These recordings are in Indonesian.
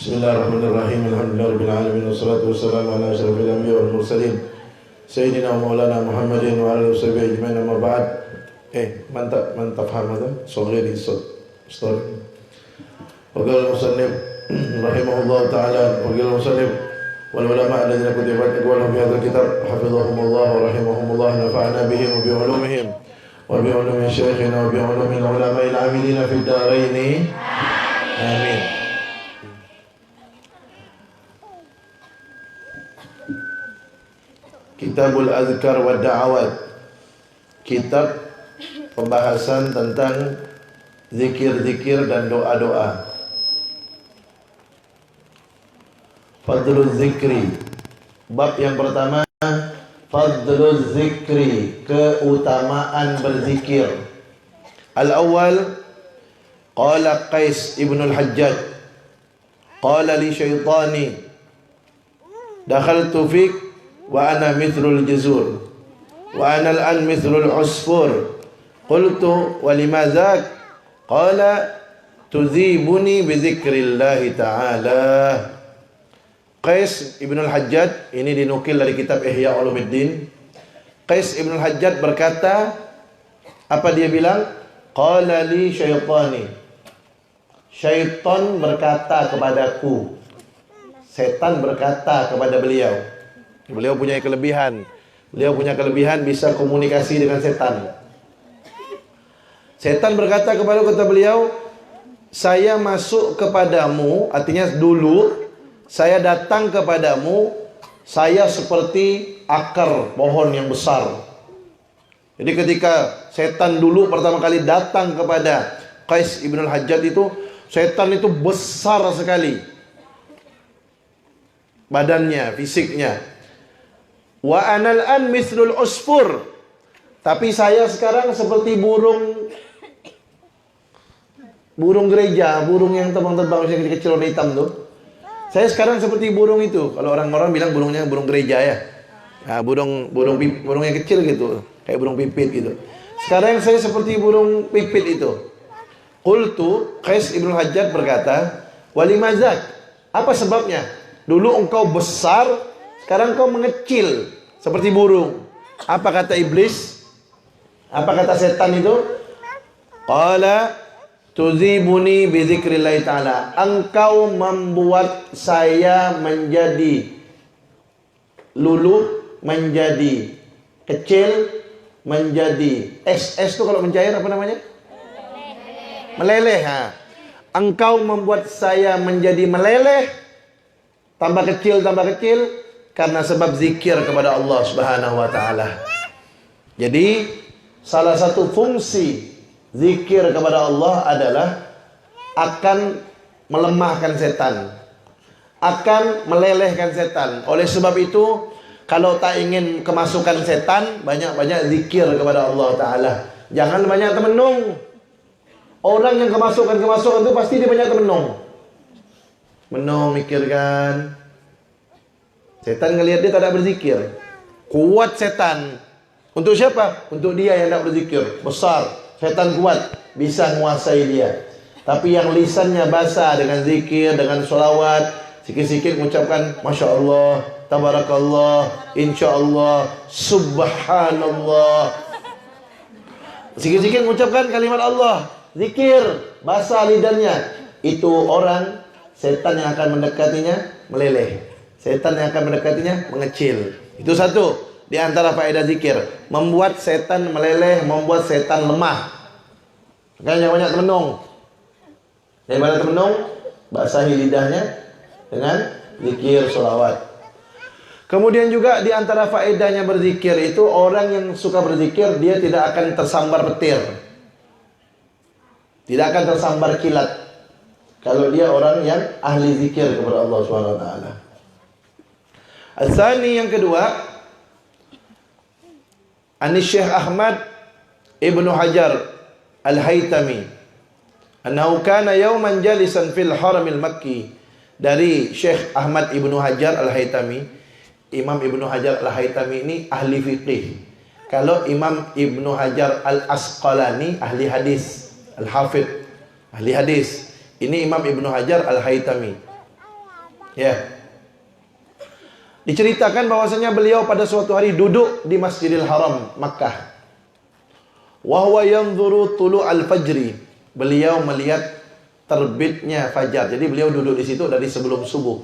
Bismillahirrahmanirrahim. Alhamdulillahirabbil alamin wassalatu wassalamu ala asyrafil anbiya'i wal mursalin sayyidina Maulana Muhammadin wa alihi washabihi ajmain, amma ba'd. mantap hamada صغير story. Waqala al-musannif rahimahullah ta'ala waqala al-musannif wal ulama alladziina kutibat aqwaluhum fi hadzal kitab hafizahumullah wa rahimahumullah, nafa'ana bihim wa bi ulumihim wa bi ulumi syayikhina wa bi ulumi al-ulama'il 'amilina fid dharain. Amin. Kitabul Azkar wa Da'awat, kitab pembahasan tentang zikir-zikir dan doa-doa. Fadlul Zikri, bab yang pertama, Fadlul Zikri, keutamaan berzikir. Al-awwal, qala Qais ibn al-Hajjaj, qala li syaitani, dakhaltu fik wa ana mithlul jazur wa ana al-an mithlul usfur, qultu wa lima dhak, qala tuzibuni bi dzikrillahi ta'ala. Qais ibn al-Hajjaj, ini dinukil dari kitab Ihya Ulumuddin. Qais ibn al-Hajjaj berkata, apa dia bilang? Qala li syaitani, syaitan berkata kepadaku, setan berkata kepada beliau. Beliau punya kelebihan. Beliau punya kelebihan bisa komunikasi dengan setan. Setan berkata kepada beliau, saya masuk kepadamu, artinya dulu saya datang kepadamu, saya seperti akar pohon yang besar. Jadi ketika setan dulu pertama kali datang kepada Qais ibn al-Hajjaj itu, setan itu besar sekali badannya, fisiknya. Wa anal an mithlul usfur, tapi saya sekarang seperti burung gereja, burung yang terbang-terbang yang kecil warna hitam tuh. Saya sekarang seperti burung itu. Kalau orang-orang bilang burungnya burung gereja ya. Nah, burung yang kecil gitu, kayak burung pipit gitu. Sekarang saya seperti burung pipit itu. Qultu, Qais ibn Hajjaj berkata, walimazak, apa sebabnya? Dulu engkau besar, sekarang engkau mengecil seperti burung. Apa kata iblis? Apa kata setan itu? Qala tuzibuni bi dzikrillah ta'ala, engkau membuat saya menjadi luluh, menjadi kecil, menjadi es itu kalau mencair apa namanya? Meleleh. Engkau membuat saya menjadi meleleh, tambah kecil karena sebab zikir kepada Allah Subhanahu wa taala. Jadi salah satu fungsi zikir kepada Allah adalah akan melemahkan setan, akan melelehkan setan. Oleh sebab itu, kalau tak ingin kemasukan setan, banyak-banyak zikir kepada Allah taala. Jangan banyak temenung. Orang yang kemasukan itu pasti dia banyak temenung. Mikirkan. Setan ngelihat dia tak ada berzikir. Kuat setan. Untuk siapa? Untuk dia yang tak berzikir. Besar. Setan kuat. Bisa menguasai dia. Tapi yang lisannya basah dengan zikir, dengan sholawat, sikit-sikit mengucapkan Masya Allah, Tabarakallah, Insya Allah, Subhanallah. Sikit-sikit mengucapkan kalimat Allah, zikir, basah lidahnya. Itu orang, setan yang akan mendekatinya meleleh. Setan yang akan mendekatinya mengecil. Itu satu di antara faedah zikir, membuat setan meleleh, membuat setan lemah. Makanya banyak temenung. Daripada temenung, basahi lidahnya dengan zikir, sholawat. Kemudian juga di antara faedahnya berzikir itu, orang yang suka berzikir dia tidak akan tersambar petir, tidak akan tersambar kilat. Kalau dia orang yang ahli zikir kepada Allah Subhanahu wa taala. Al-Thani, yang kedua, Syekh Ahmad Ibnu Hajar Al-Haytami, annahu kana yawman jalisan fil haramil makki. Dari Syekh Ahmad Ibnu Hajar Al-Haytami. Imam Ibnu Hajar Al-Haytami ini ahli fiqih. Kalau Imam Ibnu Hajar Al-Asqalani ahli hadis, Al-Hafidh, ahli hadis. Ini Imam Ibnu Hajar Al-Haytami. Ya. Diceritakan bahwasanya beliau pada suatu hari duduk di Masjidil Haram Makkah. Wa huwa yanzuru tulu'al fajri. Beliau melihat terbitnya fajar. Jadi beliau duduk di situ dari sebelum subuh.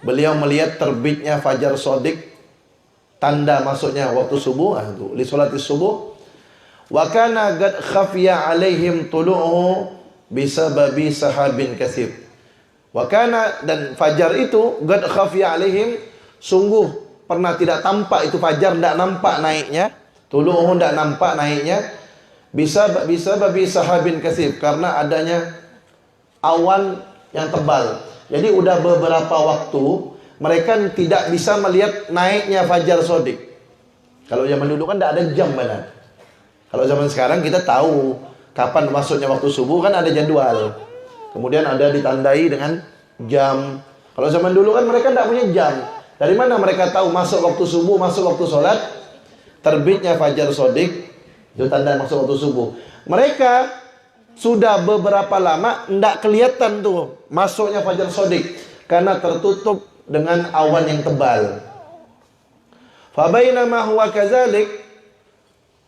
Beliau melihat terbitnya fajar shadiq, tanda masuknya waktu subuh, li sholatis subuh. Wa kana qad khafiya alaihim tulu'uhu bisababi sahabin katsir. Wa kana, dan fajar itu qad khafiya alaihim, sungguh pernah tidak tampak itu fajar, tidak nampak naiknya. Tulu'uhu tidak nampak naiknya. Bisa babi sahabin katsir, karena adanya awan yang tebal. Jadi udah beberapa waktu mereka tidak bisa melihat naiknya fajar shadiq. Kalau zaman dulu kan tidak ada jam benar. Kalau zaman sekarang kita tahu kapan masuknya waktu subuh, kan ada jadwal. Kemudian ada ditandai dengan jam. Kalau zaman dulu kan mereka tidak punya jam. Dari mana mereka tahu masuk waktu subuh, masuk waktu sholat? Terbitnya fajar shadiq, itu tanda masuk waktu subuh. Mereka sudah beberapa lama tidak kelihatan tuh masuknya fajar shadiq, karena tertutup dengan awan yang tebal. Fabainama huwa kadzalik,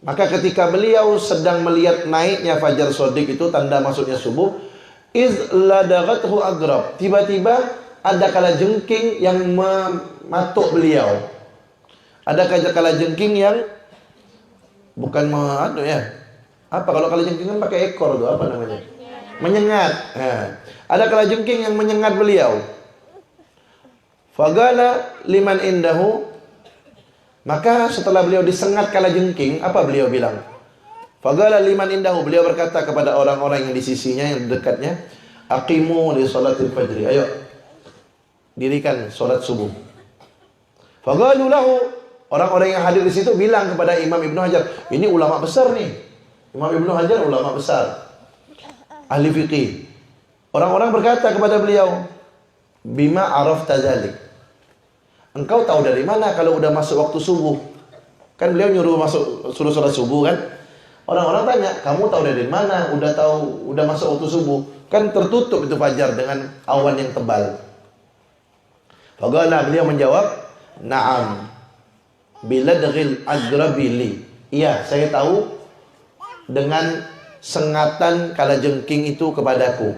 maka ketika beliau sedang melihat naiknya fajar shadiq itu tanda masuknya subuh, iz ladagathu agrab, tiba-tiba ada kalajengking yang mematuk beliau. Ada kalajengking yang bukan apa kalau kalajengking kan pakai ekor tuh, apa namanya? Menyengat. Ada kalajengking yang menyengat beliau. Fagala liman indahu, maka setelah beliau disengat kalajengking, apa beliau bilang? Fagala liman indahu, beliau berkata kepada orang-orang yang di sisinya, yang dekatnya, aqimu li sholatil fajri, ayo dirikan sholat subuh. Fagalu lahu, orang-orang yang hadir di situ bilang kepada Imam Ibnu Hajar, ini ulama besar nih. Imam Ibnu Hajar ulama besar, ahli fikih. Orang-orang berkata kepada beliau, bima arafta dzalik, engkau tahu dari mana kalau udah masuk waktu subuh? Kan beliau suruh sholat subuh kan? Orang-orang tanya, kamu tahu dari mana? Udah masuk waktu subuh? Kan tertutup itu fajar dengan awan yang tebal. Fagala, beliau menjawab, na'am biladghil agrabili. Iya, saya tahu dengan sengatan kalajengking itu kepadaku.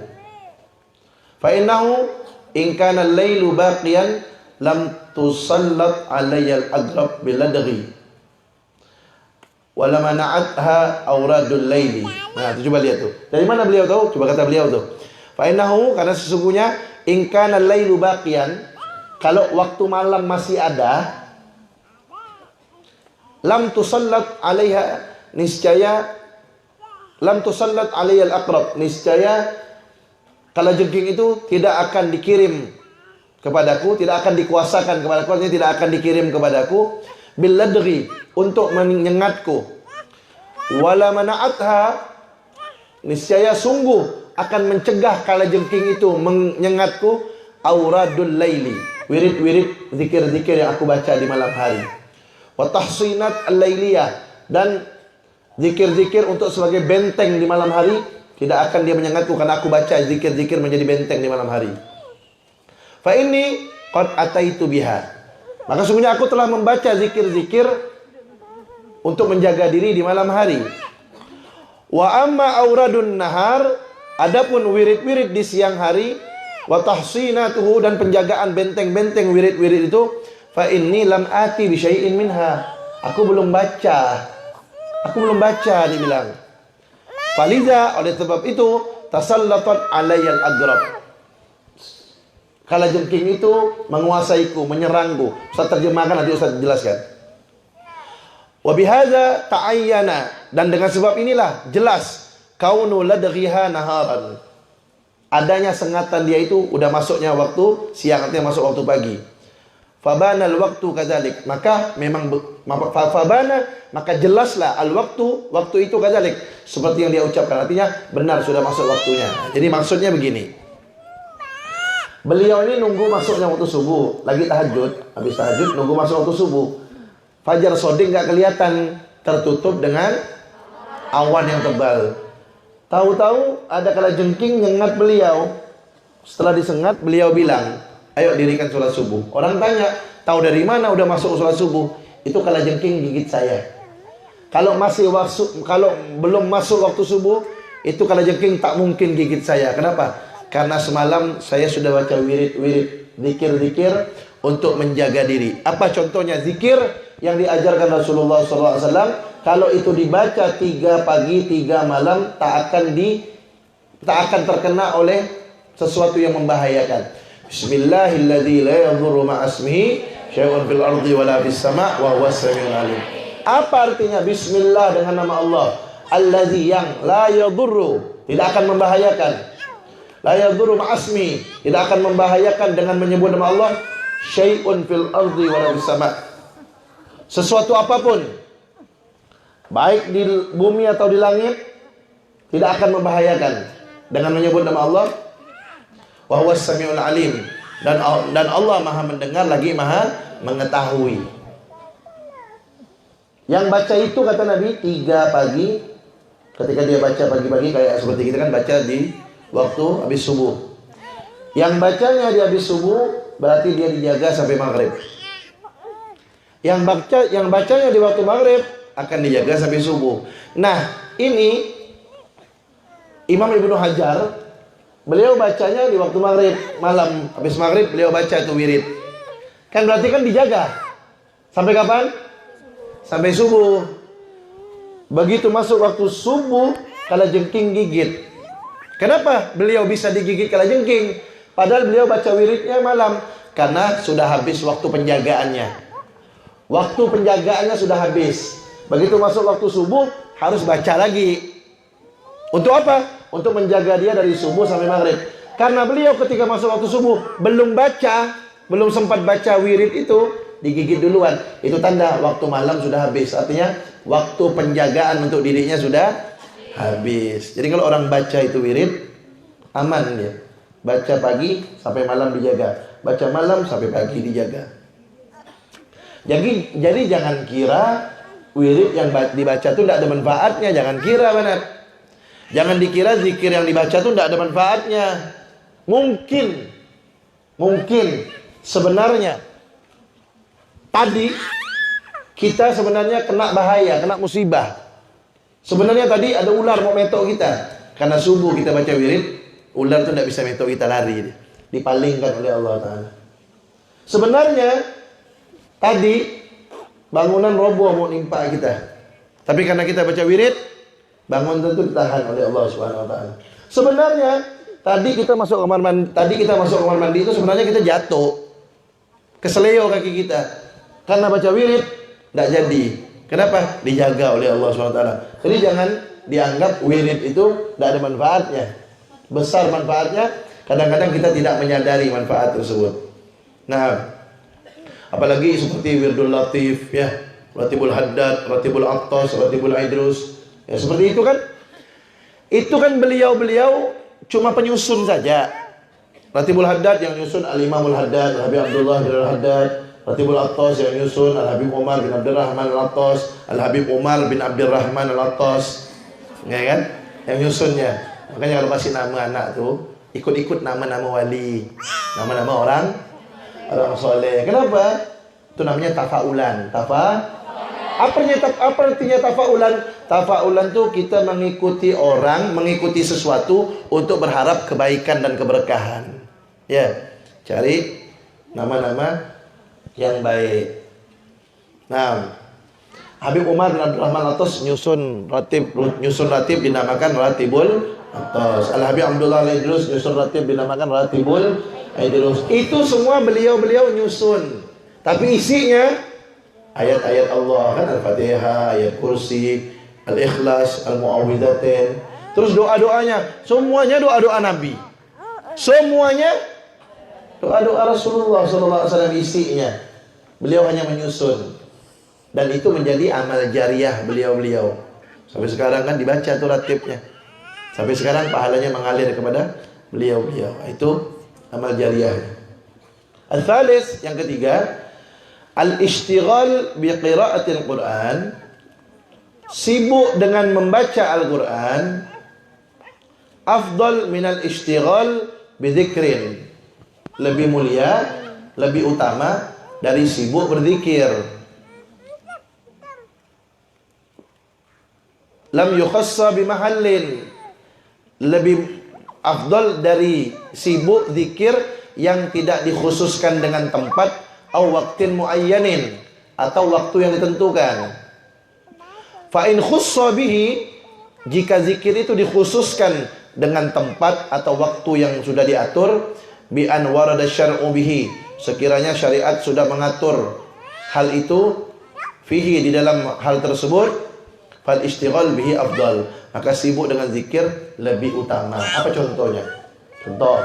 Fa innahu in kana al-lailu baqiyan lam tusallat alayya al-agrab biladghi wa lam mana'atha awradul laili. Nah, itu coba lihat tuh. Dari mana beliau tahu? Coba kata beliau tuh. Fa innahu, karena sesungguhnya in kana al-lailu baqiyan, kalau waktu malam masih ada, lam tusallat alaiha, niscaya lam tusallat alayya al-aqrab, niscaya kalajengking itu tidak akan dikirim kepadaku, tidak akan dikuasakan kepadaku, artinya tidak akan dikirim kepadaku, bil ladghi, untuk menyengatku, wala mana'atha, niscaya sungguh akan mencegah kalajengking itu menyengatku, auradul laili, wirid-wirid zikir-zikir yang aku baca di malam hari, wa tahsinat al-lailiyah, dan zikir-zikir untuk sebagai benteng di malam hari, tidak akan dia menyengatku karena aku baca zikir-zikir menjadi benteng di malam hari. Fa inni qad ataitu biha, maka sungguhnya aku telah membaca zikir-zikir untuk menjaga diri di malam hari. Wa amma auradun nahar, adapun wirid-wirid di siang hari, wa tahsinatuhu, dan penjagaan benteng-benteng wirid-wirid itu, fa inni lam ati bi syai'in minha, aku belum baca, dia bilang. Faliza, oleh sebab itu, tasallatat alayyal agrab, kalajengking itu menguasaiku, menyerangku. Ustaz terjemahkan, nanti Ustaz jelaskan. Wa bihadza ta'ayyana, dan dengan sebab inilah jelas kaunu ladghiha naharan, adanya sengatan dia itu udah masuknya waktu siang, artinya masuk waktu pagi. Fabana al-waktu kadzalik, maka memang fabana, maka jelaslah waktu itu kadzalik, seperti yang dia ucapkan, artinya benar sudah masuk waktunya. Jadi maksudnya begini, beliau ini nunggu masuknya waktu subuh, lagi tahajud, habis tahajud nunggu masuk waktu subuh. Fajar shadiq nggak kelihatan, tertutup dengan awan yang tebal. Tahu-tahu ada kalajengking nyengat beliau. Setelah disengat, beliau bilang, Ayo dirikan sholat subuh. Orang tanya, tahu dari mana udah masuk sholat subuh? Itu kalajengking gigit saya. Kalau belum masuk waktu subuh, itu kalajengking tak mungkin gigit saya. Kenapa? Karena semalam saya sudah baca wirid-wirid, zikir-zikir untuk menjaga diri. Apa contohnya zikir yang diajarkan Rasulullah SAW? Kalau itu dibaca 3 pagi 3 malam, tak akan terkena oleh sesuatu yang membahayakan. Bismillahilladzi la yadhurru ma'asmihi syai'un fil ardi wala fis sama' wa huwas samiul alim. Apa artinya bismillah dengan nama Allah? Allazi yang la yadhurru, tidak akan membahayakan. La yadhurru ma'asmi, tidak akan membahayakan dengan menyebut nama Allah. Syai'un fil ardi wala fis sama'. Sesuatu apapun, baik di bumi atau di langit, tidak akan membahayakan dengan menyebut nama Allah. Wa huwas samiul alim, dan Allah Maha mendengar lagi Maha mengetahui. Yang baca itu kata Nabi 3 pagi, ketika dia baca pagi-pagi kayak seperti kita kan baca di waktu habis subuh. Yang bacanya di habis subuh berarti dia dijaga sampai maghrib. Yang bacanya di waktu maghrib akan dijaga sampai subuh. Nah, ini Imam Ibnu Hajar, beliau bacanya di waktu maghrib, malam habis maghrib beliau baca itu wirid. Kan berarti kan dijaga. Sampai kapan? Sampai subuh. Begitu masuk waktu subuh, kalajengking gigit. Kenapa beliau bisa digigit kalajengking? Padahal beliau baca wiridnya malam. Karena sudah habis waktu penjagaannya. Waktu penjagaannya sudah habis. Begitu masuk waktu subuh, harus baca lagi. Untuk apa? Untuk menjaga dia dari subuh sampai maghrib. Karena beliau ketika masuk waktu subuh belum sempat baca wirid itu, digigit duluan. Itu tanda waktu malam sudah habis. Artinya waktu penjagaan untuk dirinya sudah habis. Jadi kalau orang baca itu wirid, aman dia. Baca pagi sampai malam dijaga, baca malam sampai pagi dijaga. Jadi jangan kira wirid yang dibaca itu tidak ada manfaatnya. Jangan kira benar. Jangan dikira zikir yang dibaca itu tidak ada manfaatnya. Mungkin sebenarnya tadi kita sebenarnya kena bahaya, kena musibah. Sebenarnya tadi ada ular mau metok kita. Karena subuh kita baca wirid, ular itu tidak bisa metok kita, lari. Dipalingkan oleh Allah Ta'ala. Sebenarnya tadi bangunan roboh mau nimpa kita. Tapi karena kita baca wirid, bangun tentu ditahan oleh Allah Subhanahu wa taala. Sebenarnya tadi kita masuk kamar mandi itu sebenarnya kita jatuh. Keseleo kaki kita. Karena baca wirid enggak jadi. Kenapa? Dijaga oleh Allah Subhanahu wa taala. Jadi jangan dianggap wirid itu enggak ada manfaatnya. Besar manfaatnya, kadang-kadang kita tidak menyadari manfaat tersebut. Nah, apalagi seperti wirdul latif ya, ratibul haddad, ratibul attas, ratibul idrus. Ya seperti itu kan. Itu kan beliau-beliau cuma penyusun saja. Ratibul haddad yang nyusun Al-Imamul Haddad, Al-Habib Abdullah bin Al-Haddad. Ratibul attas yang nyusun Al-Habib Umar bin Abdurrahman Al-Attas, Al-Habib Umar bin Abdurrahman Al-Attas. Ya kan? Yang nyusunnya. Makanya kalau kasih nama anak tuh ikut-ikut nama-nama wali, nama-nama orang soleh. Kenapa? Itu namanya tafaulan. Apa artinya tafaulan? Tafaulan tuh kita mengikuti orang, mengikuti sesuatu untuk berharap kebaikan dan keberkahan. Ya, cari nama-nama yang baik. Nah, Habib Umar bin Abdurrahman Al-Attas nyusun ratib dinamakan Ratibul Attas. Al-Habib Abdullah Al-Idrus nyusun ratib dinamakan Ratibul Idrus. Itu semua beliau nyusun. Tapi isinya ayat-ayat Allah kan, Al-Fatihah, ayat kursi, Al-Ikhlas, Al-Mu'awwidhatain. Terus doa-doanya, semuanya doa-doa Nabi. Semuanya doa-doa Rasulullah SAW isinya. Beliau hanya menyusun. Dan itu menjadi amal jariah beliau-beliau. Sampai sekarang kan dibaca tuh ratibnya. Sampai sekarang pahalanya mengalir kepada beliau-beliau. Itu amal jariah. Al-Thalis, yang ketiga, al-ishtighal bi qiraatil Quran. Sibuk dengan membaca Al-Quran afdal minal ishtighal bi dzikrin. lebih mulia, lebih utama dari sibuk berzikir. Lam yukhassa bimahallin, lebih afdal dari sibuk zikir yang tidak dikhususkan dengan tempat, atau waktin muayyanin, atau waktu yang ditentukan. Fa in khussa bihi, jika zikir itu dikhususkan dengan tempat atau waktu yang sudah diatur, bi an warada syar'u bihi, sekiranya syariat sudah mengatur hal itu, fihi, di dalam hal tersebut, fal istighal bihi afdal, maka sibuk dengan zikir lebih utama. Apa contohnya? Contoh,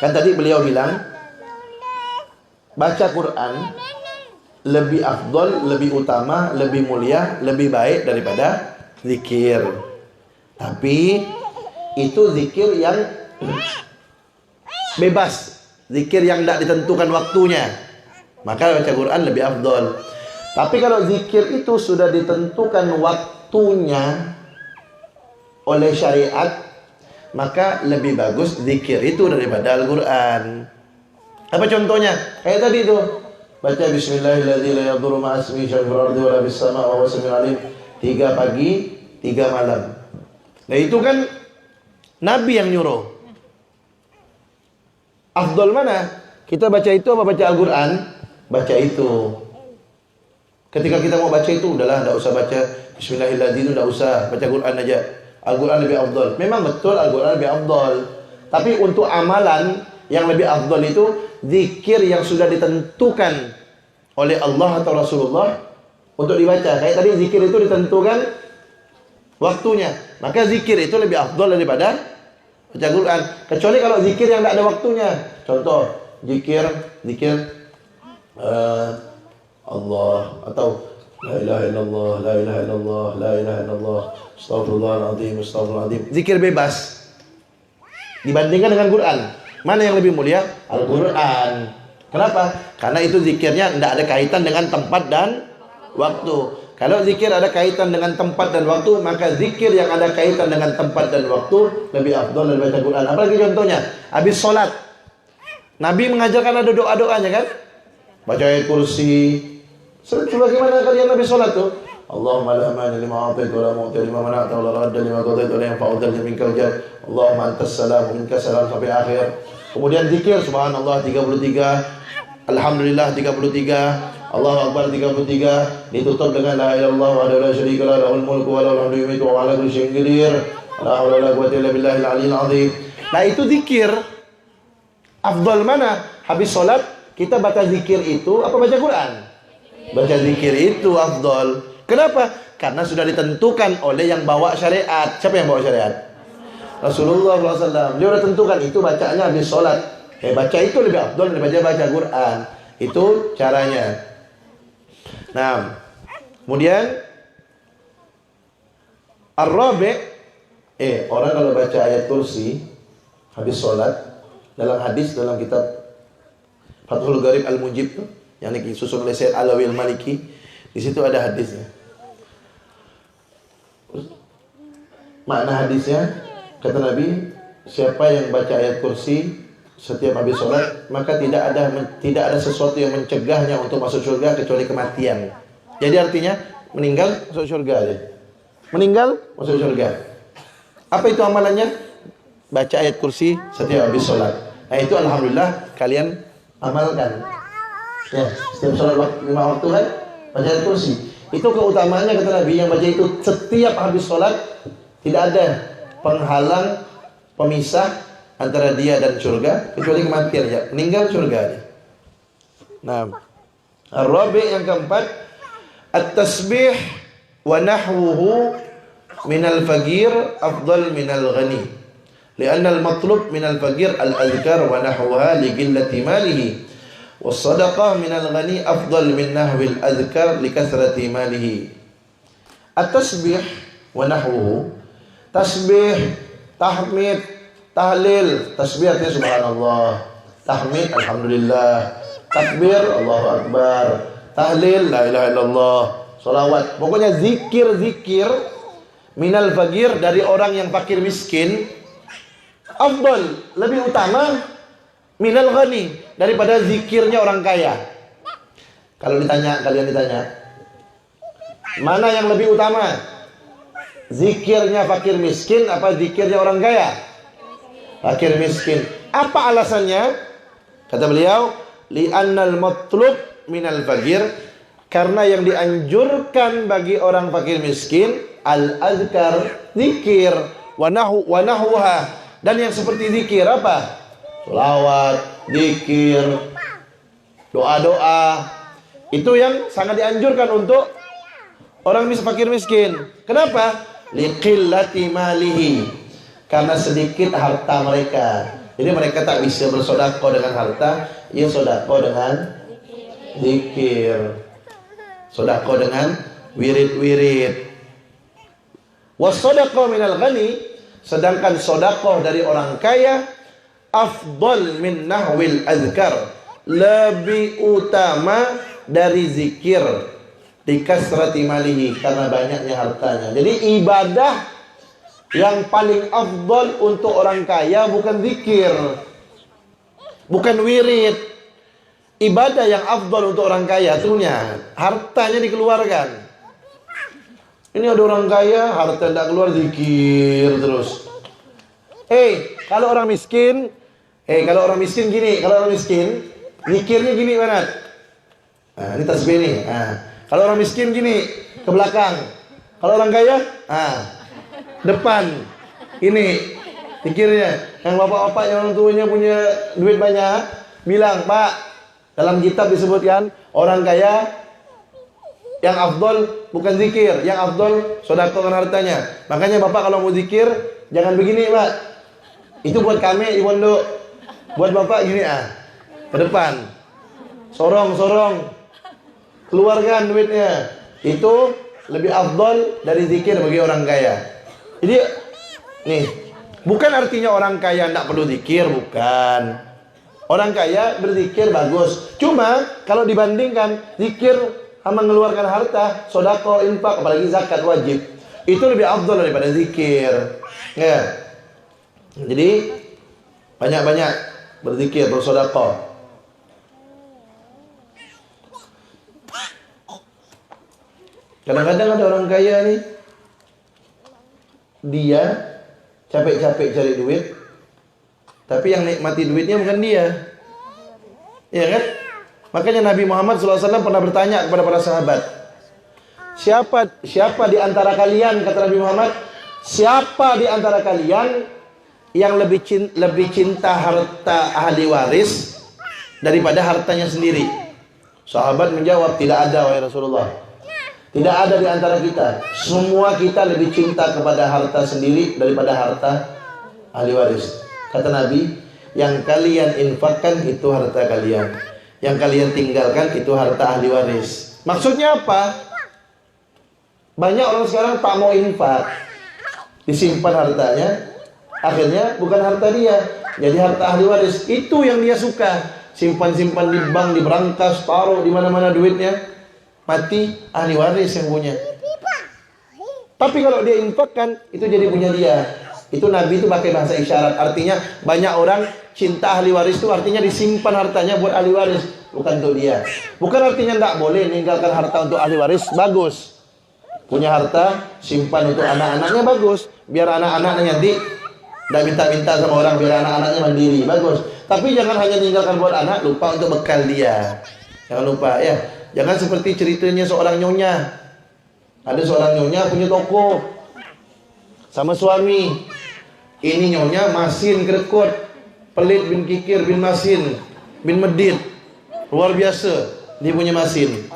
kan tadi beliau bilang baca Quran lebih afdal, lebih utama, lebih mulia, lebih baik daripada zikir. Tapi itu zikir yang bebas, zikir yang tidak ditentukan waktunya, maka baca Quran lebih afdal. Tapi kalau zikir itu sudah ditentukan waktunya oleh syariat, maka lebih bagus zikir itu daripada Al-Quran. Apa contohnya? Kayak tadi itu, baca bismillahirrahmanirrahim la yadurru ma'a ismihi syai'un fil ardi wa la fis sama'i wa huwa samiul alim, 3 pagi 3 malam. Nah itu kan Nabi yang nyuruh. Afdal mana? Kita baca itu apa baca Al-Quran? Baca itu. Ketika kita mau baca itu, udahlah, tidak usah baca bismillahirrahmanirrahim, tidak usah, baca Quran aja. Al-Quran lebih afdal. Memang betul Al-Quran lebih afdal. Tapi untuk amalan yang lebih afdal itu zikir yang sudah ditentukan oleh Allah atau Rasulullah untuk dibaca. Kayak tadi zikir itu ditentukan waktunya, maka zikir itu lebih afdal daripada baca Quran. Kecuali kalau zikir yang tidak ada waktunya. Contoh, zikir Allah, atau la ilaha illallah, la ilaha illallah, la ilaha illallah, astaghfirullahaladzim, astaghfirullahaladzim. Zikir bebas dibandingkan dengan Quran, mana yang lebih mulia? Al-Quran. Kenapa? Karena itu zikirnya tidak ada kaitan dengan tempat dan waktu. Kalau zikir ada kaitan dengan tempat dan waktu, maka zikir yang ada kaitan dengan tempat dan waktu lebih afdal daripada baca Quran. Apalagi contohnya, habis sholat, Nabi mengajarkan ada doa-doanya kan? Baca ayat kursi. Sebagaimana kalian habis sholat tuh, Allahumma la mani lima a'taita wa la mu'ti lima mana'ta wa la radda lima qadaita wa la yanfa'u dzal minkal jadd. Allahumma antas salam wa minkas salam sampai akhir. Kemudian zikir subhanallah 33, alhamdulillah 33, Allahu akbar 33, ditutup dengan la ilaha illallah wa la syarika lahu, lahul mulku wa lahul hamdu yumiitu wa ala kulli syai'in qadir. La haula wa la quwwata illa billahil aliyyil azim. Nah, itu zikir. Afdal mana? Habis sholat kita baca zikir itu apa baca Quran? Baca zikir itu afdal. Kenapa? Karena sudah ditentukan oleh yang bawa syariat. Siapa yang bawa syariat? Rasulullah SAW. Dia sudah tentukan itu bacanya habis sholat. Baca itu lebih afdal daripada baca Quran. Itu caranya. Nah, kemudian Ar-Rabi', orang kalau baca ayat kursi habis sholat, dalam hadis dalam kitab Fathul Gharib Al-Mujib tuh, yang disusun oleh Syekh Alawi Al-Maliki, di situ ada hadisnya. Makna hadisnya, kata Nabi, siapa yang baca ayat kursi setiap habis sholat, maka tidak ada sesuatu yang mencegahnya untuk masuk surga kecuali kematian. Jadi artinya meninggal masuk surga aja. Meninggal masuk surga. Apa itu amalannya? Baca ayat kursi setiap habis sholat. Nah itu alhamdulillah kalian amalkan. Ya, setiap sholat 5 waktu kan baca ayat kursi. Itu keutamaannya kata Nabi, yang baca itu setiap habis sholat, tidak ada penghalang, pemisah antara dia dan surga kecuali kematian ya, meninggal surga aja. Nah, Ar-Rabi' yang keempat, at-tasbih wa nahwuhu minal faqir afdal minal ghani. Lianna al-matlub minal faqir al-adhkar wa nahwaha li qillati malihi. Was-sadaqah minal ghani afdal min nahwil adhkar li kathrati malihi. At-tasbih wa nahwuhu, tasbih, tahmid, tahlil. Tasbih artinya subhanallah, tahmid alhamdulillah, takbir Allahu akbar, tahlil la ilaha illallah, salawat. Pokoknya zikir-zikir minal faqir, dari orang yang fakir miskin, afdal, lebih utama minal ghani, daripada zikirnya orang kaya. Kalau kalian ditanya, mana yang lebih utama? Zikirnya fakir miskin apa zikirnya orang kaya? Fakir miskin. Apa alasannya? Kata beliau, li'annal matlub minal fakir, karena yang dianjurkan bagi orang fakir miskin al-azkar, zikir, wa nahwuha, dan yang seperti zikir apa? Sholawat, zikir, doa-doa. Itu yang sangat dianjurkan untuk orang fakir miskin. Kenapa? Liqillati malihi, karena sedikit harta mereka. Jadi mereka tak bisa bersedekah dengan harta, ia sedekah dengan zikir, sedekah dengan wirid-wirid. Was-sadaqah minal ghani, sedangkan sedekah dari orang kaya afdal min nahwil azkar, lebih utama dari zikir, dikasrati malihi, karena banyaknya hartanya. Jadi ibadah yang paling afdal untuk orang kaya bukan zikir, bukan wirid. Ibadah yang afdal untuk orang kaya tuhnya hartanya dikeluarkan. Ini ada orang kaya harta tidak keluar, zikir terus. Kalau orang miskin, kalau orang miskin gini, kalau orang miskin zikirnya gini banget. Nah, ini tasbih nih. Nah, kalau orang miskin gini ke belakang. Kalau orang kaya, depan. Ini zikirnya. Yang bapak-bapak yang orang tuanya punya duit banyak, bilang, "Pak, dalam kitab disebutkan orang kaya yang afdol bukan zikir, yang afdol sedekah dengan hartanya. Makanya bapak kalau mau zikir jangan begini, Pak. Itu buat kami di pondok. Buat bapak gini ke depan. Sorong. Keluarkan duitnya. Itu lebih afdol dari zikir bagi orang kaya. Jadi nih, bukan artinya orang kaya tidak perlu zikir, bukan. Orang kaya berzikir bagus. Cuma kalau dibandingkan zikir sama mengeluarkan harta, sedekah, infak, apalagi zakat wajib, itu lebih afdal daripada zikir. Ya. Jadi banyak-banyak berzikir, bersedekah. Kadang-kadang ada orang kaya nih, dia capek-capek cari duit, tapi yang nikmati duitnya bukan dia. Iya kan? Makanya Nabi Muhammad SAW pernah bertanya kepada para sahabat, Siapa di antara kalian, kata Nabi Muhammad, siapa di antara kalian yang lebih cinta harta ahli waris daripada hartanya sendiri? Sahabat menjawab, tidak ada wahai Rasulullah. Tidak ada di antara kita. Semua kita lebih cinta kepada harta sendiri daripada harta ahli waris. Kata Nabi, yang kalian infakkan itu harta kalian, yang kalian tinggalkan itu harta ahli waris. Maksudnya apa? Banyak orang sekarang tak mau infak, disimpan hartanya, akhirnya bukan harta dia, jadi harta ahli waris. Itu yang dia suka, simpan-simpan di bank, di brankas, taruh di mana-mana duitnya. Mati ahli waris yang punya. Tapi kalau dia infakkan, itu jadi punya dia. Itu Nabi itu pakai bahasa isyarat. Artinya banyak orang cinta ahli waris itu artinya disimpan hartanya buat ahli waris, bukan untuk dia. Bukan artinya tidak boleh meninggalkan harta untuk ahli waris, bagus. Punya harta, simpan untuk anak-anaknya, bagus. Biar anak-anaknya nanti tidak minta-minta sama orang, biar anak-anaknya mandiri, bagus. Tapi jangan hanya tinggalkan buat anak, lupa untuk bekal dia. Jangan lupa ya. Jangan seperti ceritanya seorang nyonya. Ada seorang nyonya punya toko sama suami. Ini nyonya masin kerekut, pelit bin kikir bin masin bin medit. Luar biasa dia punya masin.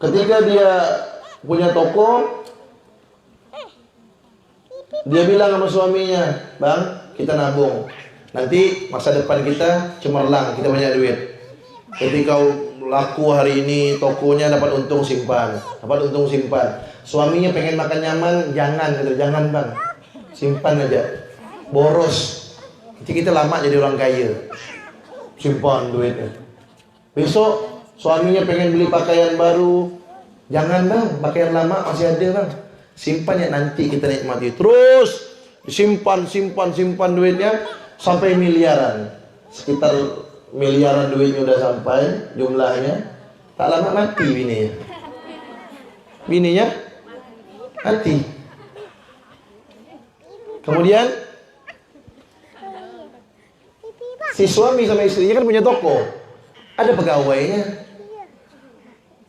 Ketika dia punya toko, dia bilang sama suaminya, "Bang, kita nabung. Nanti masa depan kita cemerlang, kita banyak duit. Ketika kau laku hari ini, tokonya dapat untung, simpan. Dapat untung, simpan." Suaminya pengen makan nyaman, jangan bang, simpan aja. Boros. Nanti kita lama jadi orang kaya. Simpan duitnya. Besok suaminya pengen beli pakaian baru, jangan bang, pakaian lama masih ada bang. Simpan ya, nanti kita nikmati. Terus simpan duitnya. sampai miliaran, sekitar miliaran duitnya udah sampai jumlahnya, tak lama mati bininya mati. Kemudian si suami sama istrinya kan punya toko, ada pegawainya.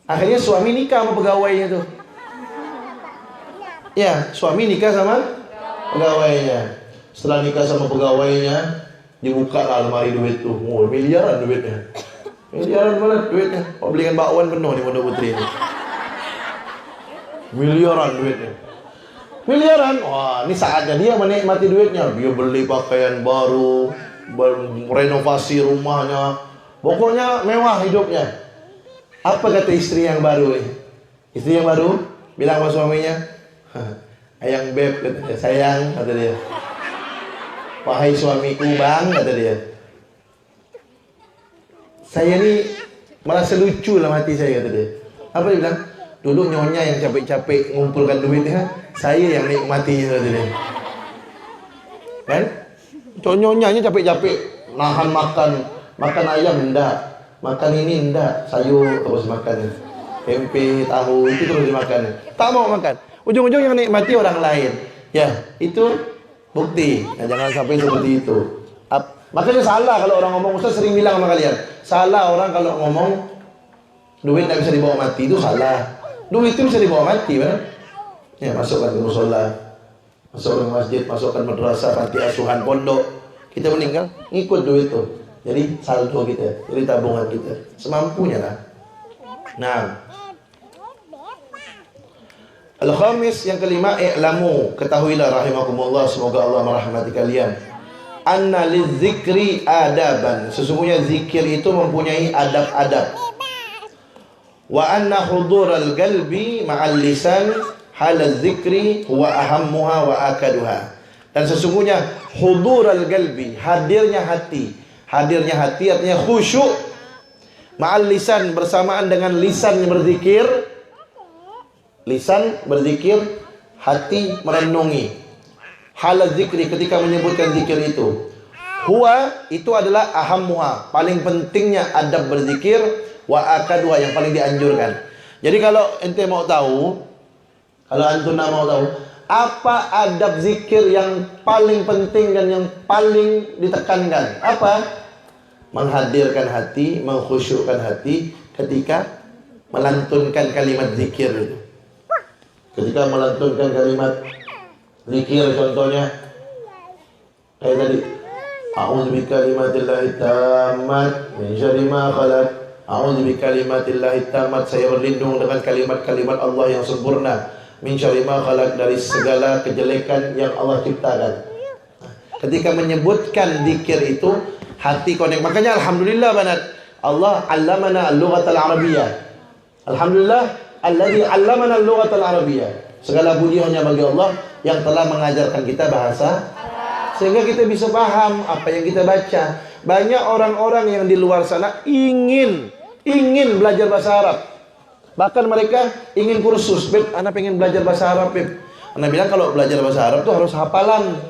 Akhirnya suami nikah sama pegawainya tuh. Ya, suami nikah sama pegawainya. Setelah nikah sama pegawainya, dibuka lah lemari duit tuh. Oh, miliaran duitnya. Miliaran banget duitnya. Oh, belikan bakwan penuh di Pondok Putri ini. Miliaran duitnya. Miliaran. Wah, ini saatnya dia menikmati duitnya. Dia beli pakaian baru, renovasi rumahnya. Pokoknya mewah hidupnya. Apa kata istri yang baru nih? Istri yang baru bilang sama suaminya, "Ayang beb," kata dia, "sayang," kata dia. "Wahai suamiku bang," kata dia, "saya ini merasa lucu dalam hati saya," kata dia. Apa dia bilang? "Dulu nyonya yang capek-capek ngumpulkan duitnya, saya yang nikmatinya," kata dia. Kan? Nyonyanya capek-capek nahan makan ayam enggak, makan ini enggak, sayur terus makan, tempe, tahu itu terus dimakan. Tak mau makan. Ujung-ujung yang nikmati orang lain. Ya, itu bukti. Nah, jangan sampai seperti itu. Makanya salah kalau orang ngomong, Ustaz sering bilang sama kalian, salah orang kalau ngomong duit tidak bisa dibawa mati, itu salah. Duit itu bisa dibawa mati, benar? Ya, masukkan ke musola, masukkan ke masjid, masukkan madrasah, panti asuhan, pondok. Kita meninggal, ngikut duit itu. Jadi saldo kita, jadi tabungan kita, semampunya lah. Nah, al-khamis yang kelima, i'lamu, ketahuilah rahimakumullah, semoga Allah merahmati kalian. Anna lidzikri adaban, sesungguhnya zikir itu mempunyai adab-adab. Wa anna hudural qalbi ma'al lisan halaz zikri huwa ahammuha wa akaduha. Dan sesungguhnya hudural qalbi, hadirnya hati. Hadirnya hati artinya khusyuk ma'al lisan, bersamaan dengan lisan berzikir. Lisan berzikir, hati merenungi. Halal zikri, ketika menyebutkan zikir itu. Huwa, itu adalah ahammuha, paling pentingnya adab berzikir. Wa akaduha, yang paling dianjurkan. Jadi kalau ente mau tahu, kalau antum mau tahu apa adab zikir yang paling penting dan yang paling ditekankan, apa? Menghadirkan hati, mengkhusyukkan hati ketika melantunkan kalimat zikir itu. Ketika melantunkan kalimat zikir, contohnya kayak tadi, a'udzu bikalimatillahi tammat min syarri ma khalaq. A'udzu bikalimatillahi tammat, saya berlindung dengan kalimat-kalimat Allah yang sempurna. Min syarri ma khalaq, dari segala kejelekan yang Allah ciptakan. Ketika menyebutkan zikir itu, hati connect. Makanya alhamdulillah banat, Allah 'allamana al-lughatal arabiyyah. Alhamdulillah alladzi 'allamana al-lughatal arabiyyah. Segala puji hanya bagi Allah yang telah mengajarkan kita bahasa Arab, sehingga kita bisa paham apa yang kita baca. Banyak orang-orang yang di luar sana ingin belajar bahasa Arab. Bahkan mereka ingin kursus, "Beb, anak pengen belajar bahasa Arab, Beb." Anak bilang kalau belajar bahasa Arab tuh harus hafalan.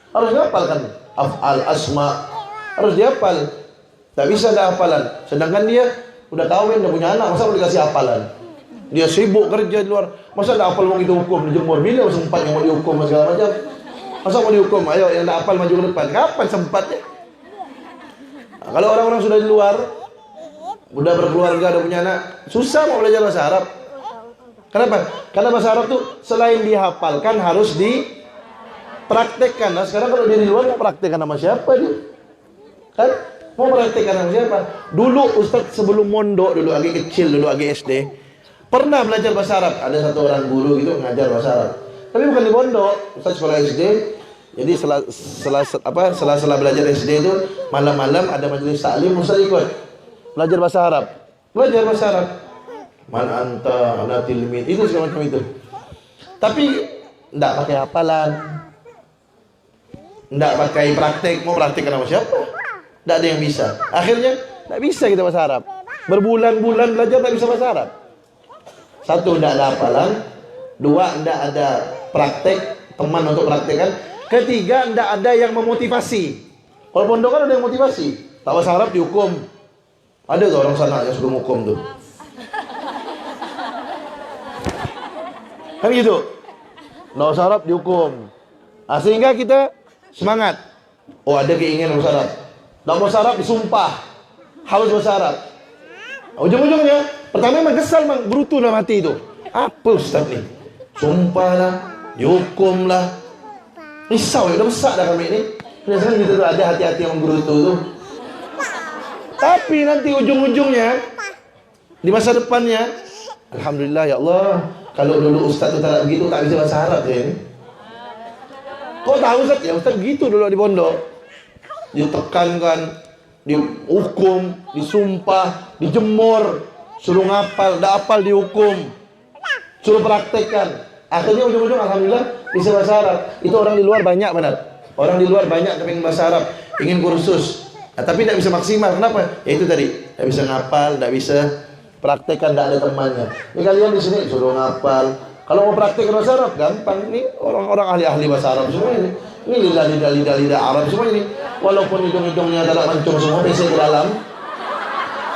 Harus hafalkan af'al, asma, harus dihafal. Tak bisa ada hafalan. Sedangkan dia udah kawin, udah punya anak, masa mau dikasih hafalan? Dia sibuk kerja di luar, masa ada hafal mau itu hukum di Jemur? Bila sempat yang mau dihukum segala macam? Masa mau dihukum? Ayo yang tak hafal maju ke depan. Kapan sempatnya? Nah, kalau orang-orang sudah di luar, udah berkeluarga, udah punya anak, susah mau belajar bahasa Arab. Kenapa? Karena bahasa Arab tuh selain dihafalkan harus dipraktekkan. Nah sekarang kalau dia di luar mau praktekkan sama siapa dia? Kan? Mau praktekkan sama siapa? Dulu Ustaz sebelum mondok, dulu lagi kecil, dulu lagi SD, pernah belajar bahasa Arab. Ada satu orang guru gitu ngajar bahasa Arab. Tapi bukan di pondok, Ustaz sekolah SD. Jadi setelah belajar SD itu malam-malam ada majelis taklim, Ustaz ikut belajar bahasa Arab. Belajar bahasa Arab. Man anta ana tilmid, itu segala macam itu. Tapi enggak pakai hafalan. Enggak pakai praktek, mau praktek sama siapa? Enggak ada yang bisa. Akhirnya enggak bisa kita bahasa Arab. Berbulan-bulan belajar enggak bisa bahasa Arab. Satu, enggak ada hafalan. Dua, enggak ada praktek, teman untuk praktekkan. Ketiga, tidak ada yang memotivasi. Kalau pondok kan ada yang motivasi. Tak bahasa Arab dihukum. Ada tuh orang sana yang suka hukum tuh. Kan gitu. Tak bahasa Arab dihukum. Nah, sehingga kita semangat. Oh, ada keinginan bahasa Arab. Tak bahasa Arab disumpah. Harus bahasa Arab. Ujung-ujungnya, pertama memang kesal, memang berutu dalam hati itu. Apa Ustaz nih? Sumpah lah, dihukum lah. Risau ya, udah besar dah kami ini. Biasanya gitu tuh, ada hati-hati yang berutu tuh. Tapi nanti ujung-ujungnya, di masa depannya, Alhamdulillah ya Allah, kalau dulu Ustaz itu tak begitu, tak bisa bahasa Arab ya ini. Kok tahu Ustaz? Ya Ustaz gitu dulu di pondok. Ditekankan, dihukum, disumpah, dijemur, suruh ngapal, dah apal dihukum, suruh praktekkan. Akhirnya ujung-ujung alhamdulillah bisa bahasa Arab. Itu orang di luar banyak benar. Orang di luar banyak pengen bahasa Arab, ingin kursus. Nah, tapi tidak bisa maksimal. Kenapa? Ya itu tadi, tidak bisa ngapal, tidak bisa praktekkan, tidak ada temannya. Ini kalian di sini suruh ngapal. Kalau mau praktek bahasa Arab gampang. Ini orang-orang ahli-ahli bahasa Arab semua ini. Ini lidah Arab semua ini. Walaupun hidung-hidungnya dalam mancung semua, PC ke dalam,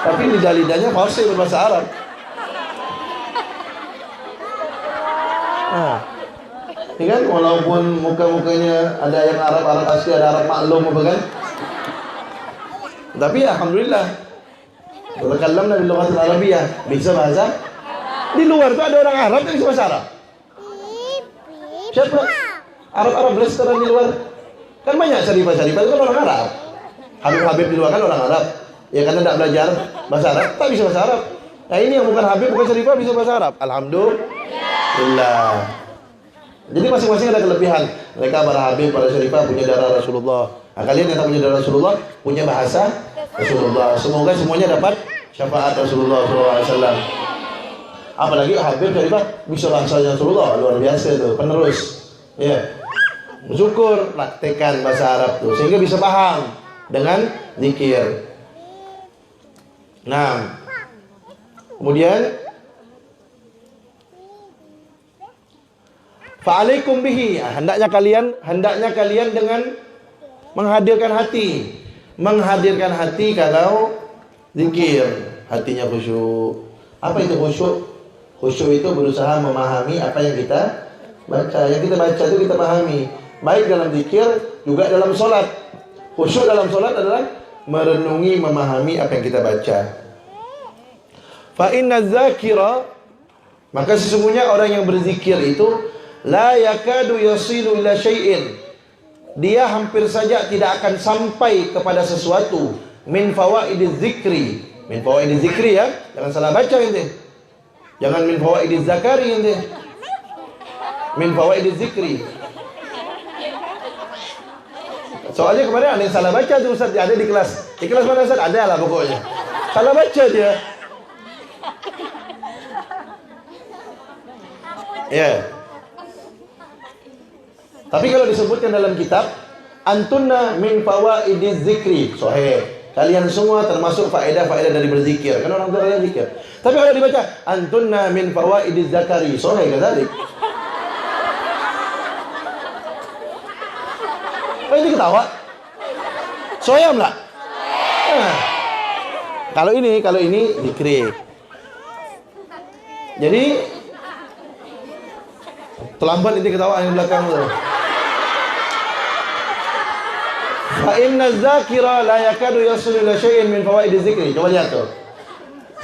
tapi lidah-lidahnya fasih berbahasa Arab. Nah, ini kan walaupun muka-mukanya ada yang Arab asli, ada Arab maklum apa kan. Tapi alhamdulillah, berkalamna bil lughatil arabiyyah, bisa bahasa. Di luar tuh ada orang Arab yang bisa bahasa Arab. Siapa? Arab restoran di luar. Kan banyak syarifah-syarifah itu kan orang Arab. Habib-habib di luar kan orang Arab. Ya karena tidak belajar bahasa Arab, tak bisa bahasa Arab. Nah ini yang bukan habib, bukan syarifah bisa bahasa Arab. Alhamdulillah. Jadi masing-masing ada kelebihan. Mereka para habib, para syarifah punya darah Rasulullah. Nah kalian yang tak punya darah Rasulullah, punya bahasa Rasulullah. Semoga semuanya dapat syafaat Rasulullah SAW. Apalagi habib, syarifah bisa bahasa Rasulullah, luar biasa itu, penerus. Ya. Bersyukur praktekan bahasa Arab tuh sehingga bisa paham dengan zikir. Nah, kemudian fa'alaikum bihi. Hendaknya kalian dengan menghadirkan hati kalau zikir, hatinya khusyuk. Apa itu khusyuk? Khusyuk itu berusaha memahami apa yang kita baca. Yang kita baca itu kita pahami. Baik dalam zikir, juga dalam solat. Khusyuk dalam solat adalah merenungi, memahami apa yang kita baca. Fa inna dzakira, maka sesungguhnya orang yang berzikir itu la yakadu yasilu ila syai'in, dia hampir saja tidak akan sampai kepada sesuatu. Min fawaidiz zikri, min fawaidiz zikri ya, jangan salah baca ente. Jangan min fawaidiz zakari ente. Min fawaidiz zikri. Soalnya kemarin ada yang salah baca tuh Ustaz, ada di kelas. Di kelas mana Ustaz? Ada lah pokoknya. Salah baca dia. Ya. Tapi kalau disebutkan dalam kitab, antunna min fawaidiz zikri, sahih. Kalian semua termasuk faedah-faedah dari berzikir. Kan orang tua zikir. Tapi kalau dibaca antunna min fawaidiz zakari, sahih kadzalik. Oh, ini ketawa. Soyam lah. Nah, kalau ini zikri. Jadi terlambat ini ketawa yang belakang tuh. Fa inna dzakira la yakadu yasulu ila syai'in min fawaidiz zikri. Coba lihat tuh.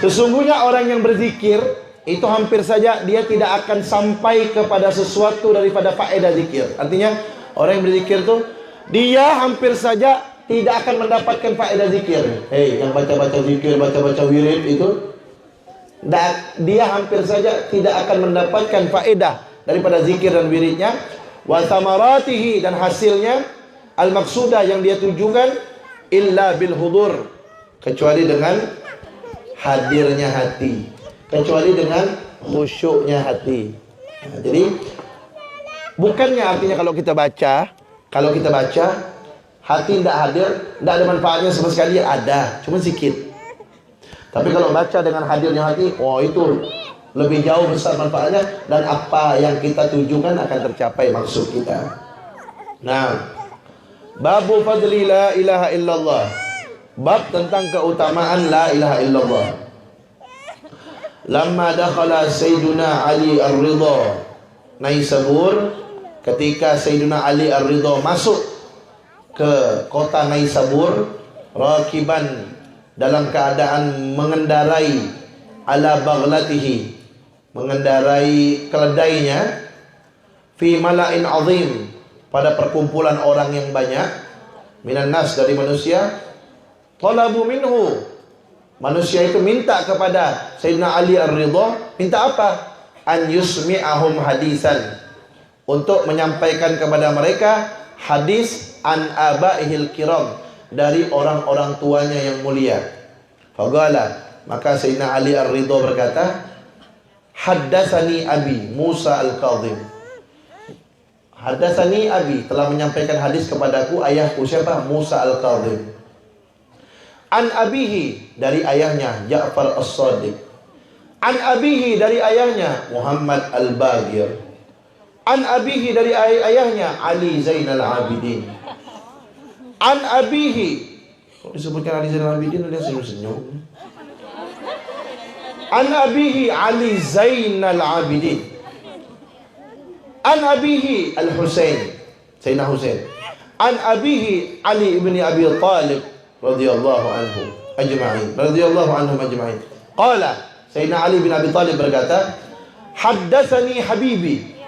Sesungguhnya orang yang berzikir itu hampir saja dia tidak akan sampai kepada sesuatu daripada faedah zikir. Artinya orang yang berzikir tuh dia hampir saja tidak akan mendapatkan faedah zikir. Yang baca-baca zikir, baca-baca wirid itu, dia hampir saja tidak akan mendapatkan faedah daripada zikir dan wiridnya. Wa thamaratihi, dan hasilnya al-maqsudah yang dia tujukan, illa bil hudur, kecuali dengan hadirnya hati, kecuali dengan khusyuknya hati. Nah, jadi bukannya artinya kalau kita baca hati tidak hadir, tidak ada manfaatnya sama sekali. Ada, cuma sedikit. Tapi kalau baca dengan hadirnya hati, itu lebih jauh besar manfaatnya, dan apa yang kita tujukan akan tercapai maksud kita. Nah, babu fadli la ilaha illallah. Bab tentang keutamaan la ilaha illallah. Lamma dakhala Sayyiduna Ali Ar-Ridha Naisabur, ketika Sayyiduna Ali Ar-Ridha masuk ke kota Naisabur, rakiban, dalam keadaan mengendarai, ala baghlatihi, mengendarai keledainya, fi mala'in azim, pada perkumpulan orang yang banyak, minan nas, dari manusia, talabu minhu, manusia itu minta kepada Sayyidina Ali Ar-Ridha, minta apa? An yusmi'ahum hadisan, untuk menyampaikan kepada mereka hadis an abaihil kiram, dari orang-orang tuanya yang mulia. Faqala, maka Sayyidina Ali Ar-Ridha berkata, haddatsani abi Musa Al-Kadhim. Haddatsani abi, telah menyampaikan hadis kepadaku ayahku. Siapa? Musa Al-Kadhim. An abihi, dari ayahnya Ja'far As-Sadiq. An abihi, dari ayahnya Muhammad Al-Bagir. An abihi, dari ayahnya Ali Zainal Abidin. An abihi, kalau disebutkan Ali Zainal Abidin ada senyum-senyum. An abihi Ali Zainal Abidin. An abihi Al-Husain, Sayyidina Husain. An abihi Ali ibn Abi Talib radhiyallahu anhu ajma'in, radhiyallahu anhum ajma'in. Qala, Sayyidina Ali bin Abi Talib berkata, haddatsani habibi,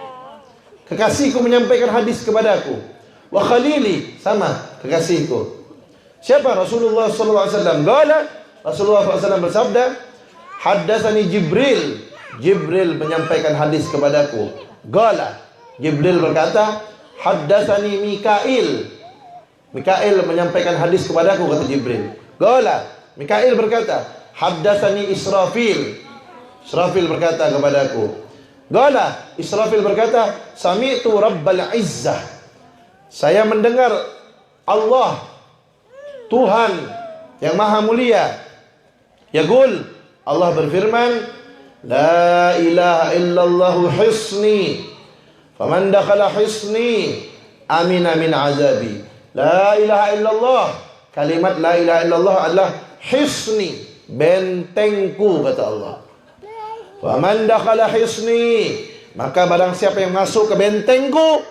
kekasihku menyampaikan hadis kepadaku. Wa khalili, sama kekasihku. Siapa? Rasulullah sallallahu alaihi wasallam. Qala, Rasulullah sallallahu alaihi wasallam bersabda, haddatsani Jibril, Jibril menyampaikan hadis kepadaku. Qala, Jibril berkata, haddatsani Mikail, Mikail menyampaikan hadis kepadaku, kata Jibril. Qala, Mikail berkata, haddatsani Israfil, Israfil berkata kepadaku. Qala, Israfil berkata, sami'tu Rabbal Izzah, saya mendengar Allah, Tuhan yang maha mulia, yaqul, Allah berfirman, la ilaha illallah hisni, faman dakhala hisni amina min azabi. La ilaha illallah, kalimat la ilaha illallah adalah hisni, bentengku, kata Allah. Faman dakhala hisni, maka barang siapa yang masuk ke bentengku,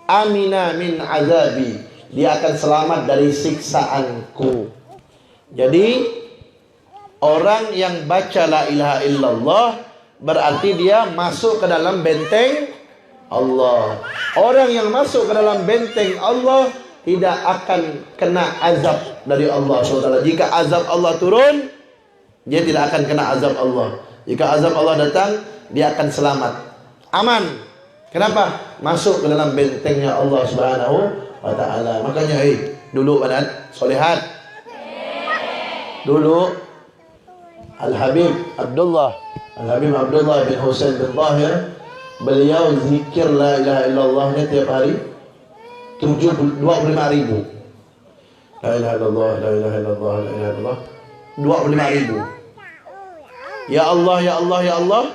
amina min azabi, dia akan selamat dari siksaanku. Jadi orang yang baca la ilaha illallah berarti dia masuk ke dalam benteng Allah. Orang yang masuk ke dalam benteng Allah tidak akan kena azab dari Allah SWT. Jika azab Allah turun, dia tidak akan kena azab Allah. Jika azab Allah datang, dia akan selamat, aman. Kenapa? Masuk ke dalam bentengnya Allah Subhanahu wa ta'ala. Makanya dulu banat solehat, dulu Al-Habib Abdullah bin Husain bin Tahir, beliau zikir la ilaha illallahnya tiap hari 25.000. La ilaha illallah, la ilaha illallah, la ilaha illallah, 25.000. Ya Allah, ya Allah, ya Allah,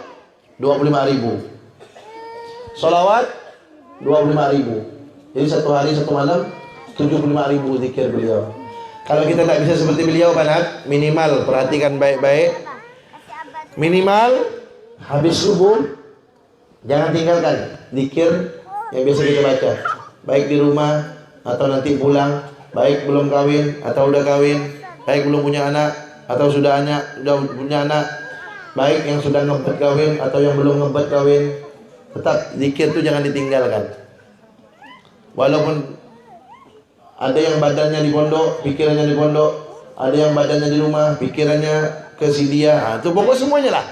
25.000. Salawat 25.000. Jadi satu hari satu malam 75.000 zikir beliau. Kalau kita tidak bisa seperti beliau, banat, minimal, perhatikan baik-baik, minimal habis subuh jangan tinggalkan zikir yang biasa kita baca, baik di rumah atau nanti pulang, baik belum kawin atau udah kawin, baik belum punya anak atau sudah punya anak, baik yang sudah ngebet kawin atau yang belum ngebet kawin, tetap zikir itu jangan ditinggalkan. Walaupun ada yang badannya di pondok, pikirannya di pondok, ada yang badannya di rumah, pikirannya ke si dia. Itu pokok semuanya lah.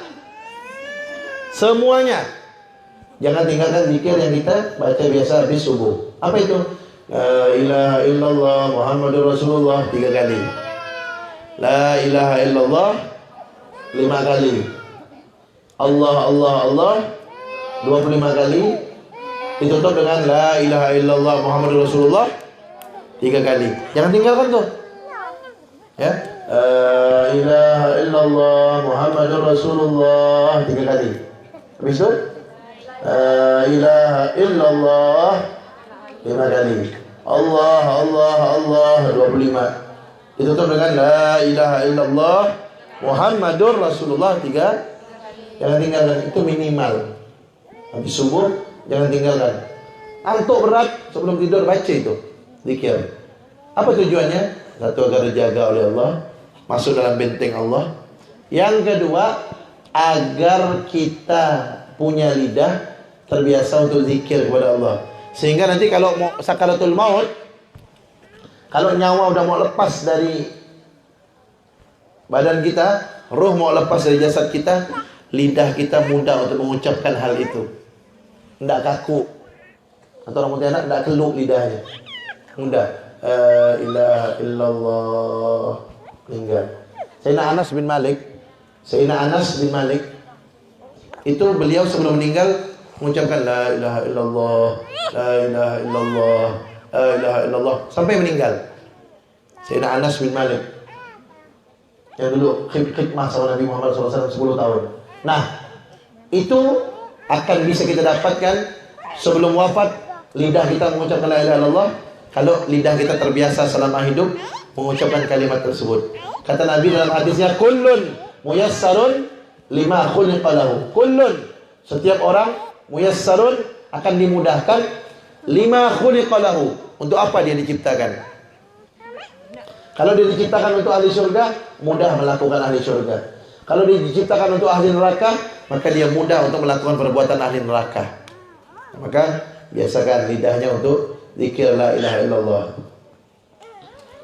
Semuanya. Jangan tinggalkan zikir yang kita baca biasa habis subuh. Apa itu? La ilaha illallah Muhammadur Rasulullah 3 kali. La ilaha illallah 5 kali. Allah Allah Allah 25 kali. Ditutup dengan la ilaha illallah Muhammadur Rasulullah 3 kali. Jangan tinggalkan tuh. Ya. La ilaha illallah Muhammadur Rasulullah 3 kali. Habis itu la ilaha illallah 5 kali. Allah, Allah, Allah 25. Ditutup dengan la ilaha illallah Muhammadur Rasulullah 3. Jangan tinggalkan, itu minimal. Habis subuh jangan tinggalkan. Antuk berat sebelum tidur baca itu zikir. Apa tujuannya? Satu, agar dijaga oleh Allah, masuk dalam benteng Allah. Yang kedua, agar kita punya lidah terbiasa untuk zikir kepada Allah. Sehingga nanti kalau mau sakaratul maut, kalau nyawa udah mau lepas dari badan kita, roh mau lepas dari jasad kita, lidah kita mudah untuk mengucapkan hal itu. Tidak kaku. Atau orang Pontianak tidak keluk lidahnya. Mudah. La ilaha illallah. Meninggal. Sayyidina Anas bin Malik itu beliau sebelum meninggal mengucapkan la ilaha illallah, la ilaha illallah, la ilaha illallah sampai meninggal. Sayyidina Anas bin Malik yang dulu khidmah sama Nabi Muhammad SAW 10 tahun. Nah, itu akan bisa kita dapatkan sebelum wafat, lidah kita mengucapkan la ilaha illallah. Kalau lidah kita terbiasa selama hidup mengucapkan kalimat tersebut. Kata Nabi dalam hadisnya, kullun muyassarun lima khuliqa lahu. Kullun, setiap orang muyassarun akan dimudahkan lima khuliqa lahu. Untuk apa dia diciptakan? Kalau dia diciptakan untuk ahli surga, mudah melakukan ahli surga. Kalau dia diciptakan untuk ahli neraka, maka dia mudah untuk melakukan perbuatan ahli neraka. Maka biasakan lidahnya untuk zikir la ilaha illallah.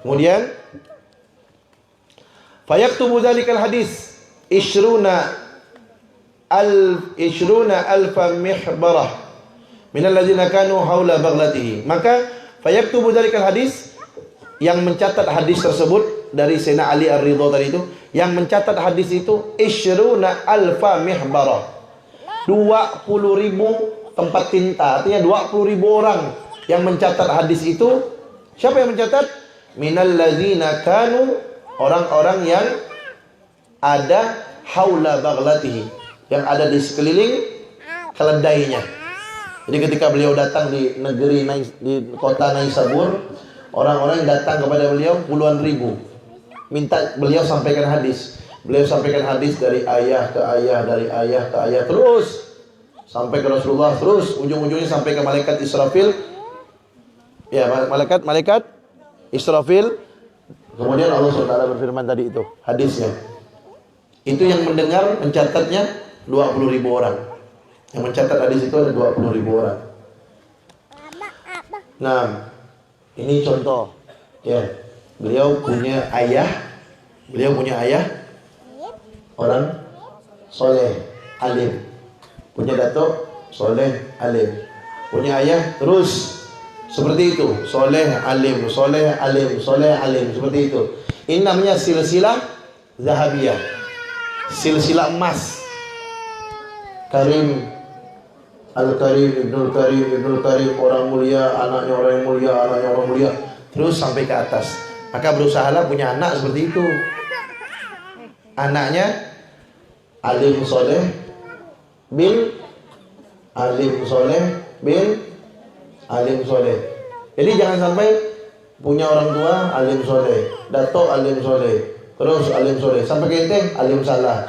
Kemudian fayaktubu dzalikal hadis ishruna alfa mihbarah minal ladzina kanu haula baghlatihi. Maka fayaktubu dzalikal hadis, yang mencatat hadis tersebut dari Sayyidina Ali Ar-Ridha tadi itu, yang mencatat hadis itu ishruna alfa mihbarah, 20.000 tempat tinta, artinya 20.000 orang yang mencatat hadis itu. Siapa yang mencatat? Minal ladzina kanu, orang-orang yang ada haula baghlatihi, yang ada di sekeliling keledainya. Jadi ketika beliau datang di negeri di kota Naisabur, orang-orang yang datang kepada beliau puluhan ribu, minta beliau sampaikan hadis. Beliau sampaikan hadis dari ayah ke ayah, dari ayah ke ayah, terus sampai ke Rasulullah, terus ujung-ujungnya sampai ke malaikat Israfil. Ya, malaikat Israfil. Kemudian Allah SWT berfirman tadi itu hadisnya. Itu yang mendengar, mencatatnya 20.000 orang. Yang mencatat hadis itu ada 20.000 orang. Nah, ini contoh. Ya, beliau punya ayah orang soleh, alim. Punya datuk soleh, alim. Punya ayah terus seperti itu, soleh, alim, soleh, alim, soleh, alim, seperti itu. Ini namanya silsilah zahabiyah, silsilah emas. Karim, Al-Karim, Ibnul Karim, Ibnul Karim, orang mulia, anaknya orang yang mulia, anaknya orang mulia, terus sampai ke atas. Maka berusahalah punya anak seperti itu. Anaknya alim soleh bin alim soleh bin alim soleh. Jadi jangan sampai punya orang tua alim soleh, datuk alim soleh, terus alim soleh, sampai ke ente alim salah.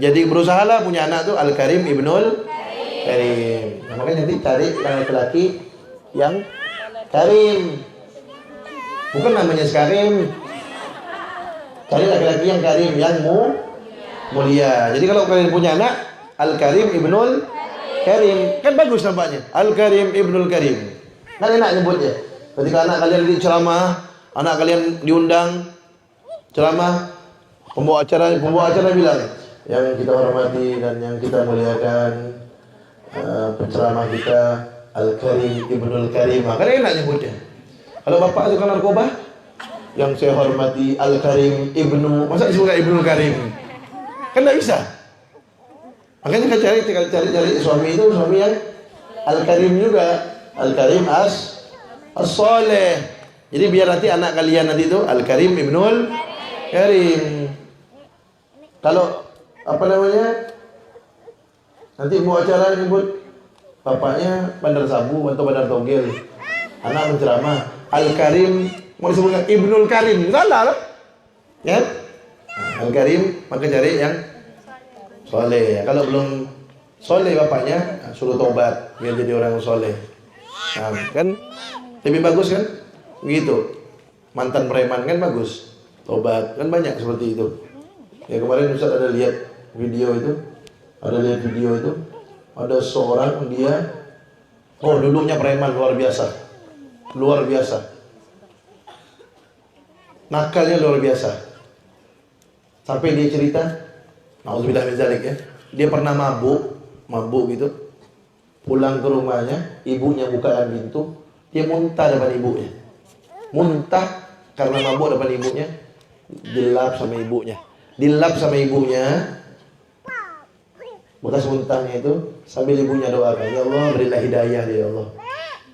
Jadi berusahalah punya anak tuh Al-Karim Ibnul Karim. Nah, makanya nanti cari yang laki-laki yang Karim, bukan namanya Karim. Cari laki-laki yang Karim, yang mulia. Jadi kalau kalian punya anak Al-Karim Ibnul Karim, kan bagus nampaknya. Al-Karim Ibnul Karim. Kan enak nyebutnya. Ketika anak kalian di ceramah, anak kalian diundang ceramah, pembawa acara bilang, yang kita hormati dan yang kita muliakan, penceramah kita Al-Karim Ibnul Karim. Kan enak nyebutnya. Kalau bapak suka narkoba, yang saya hormati Al-Karim Ibnu, masa disebut Ibnul Karim? Kan tidak bisa. Makanya kita cari suami itu, suami yang Al-Karim juga, Al-Karim as-soleh. Jadi biar nanti anak kalian nanti itu Al-Karim Ibnul Karim. Kalau apa namanya, Nanti mau acara nyebut bapaknya bandar sabu atau bandar togel, anak menceramah. Al-Karim mau disebutkan Ibnul Karim, salah lah. Ya, Al-Karim maka cari yang soleh. Kalau belum soleh bapaknya, suruh tobat biar jadi orang soleh. Nah, kan lebih bagus kan? Begitu. Mantan preman kan bagus, tobat kan banyak seperti itu. Ya kemarin Ustaz ada lihat video itu, ada seorang dia, dulunya preman luar biasa, nakalnya luar biasa. Sampai dia cerita, nauzubillah min zalik ya, dia pernah mabuk gitu, pulang ke rumahnya, ibunya bukakan pintu, dia muntah depan ibunya, karena mabuk depan ibunya, dilap sama ibunya, bekas muntahnya itu, sambil ibunya doakan, ya Allah berilah hidayah ya Allah.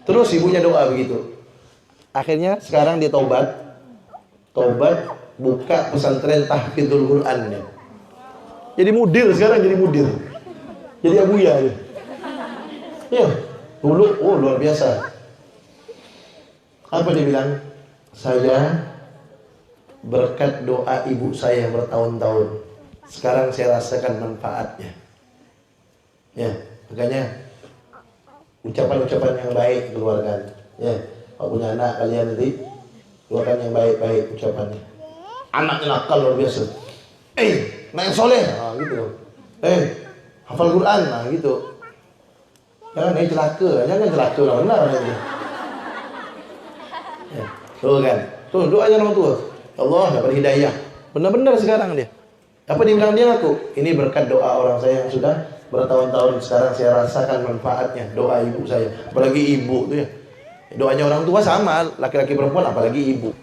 Terus ibunya doa begitu. Akhirnya sekarang dia tobat, buka pesantren tahfidzul Quran ya. Jadi mudir sekarang, jadi abuya ya. Ya, dulu luar biasa. Apa dia bilang? Saya berkat doa ibu saya bertahun-tahun, sekarang saya rasakan manfaatnya. Ya, makanya ucapan-ucapan yang baik keluarkan. Ya, kalau punya anak kalian nanti keluarkan yang baik-baik ucapannya. Anaknya nakal luar biasa. Anak yang soleh, gitu. Hafal Quran, gitu. Jangan celaka lah, benar aja. Ya, tuh kan, doanya orang tua. Ya Allah dapat hidayah. Benar-benar sekarang dia. Apa dibilang dia aku? Ini berkat doa orang saya yang sudah bertahun-tahun, sekarang saya rasakan manfaatnya doa ibu saya. Apalagi ibu tuh ya. Doanya orang tua sama, laki-laki perempuan, apalagi ibu.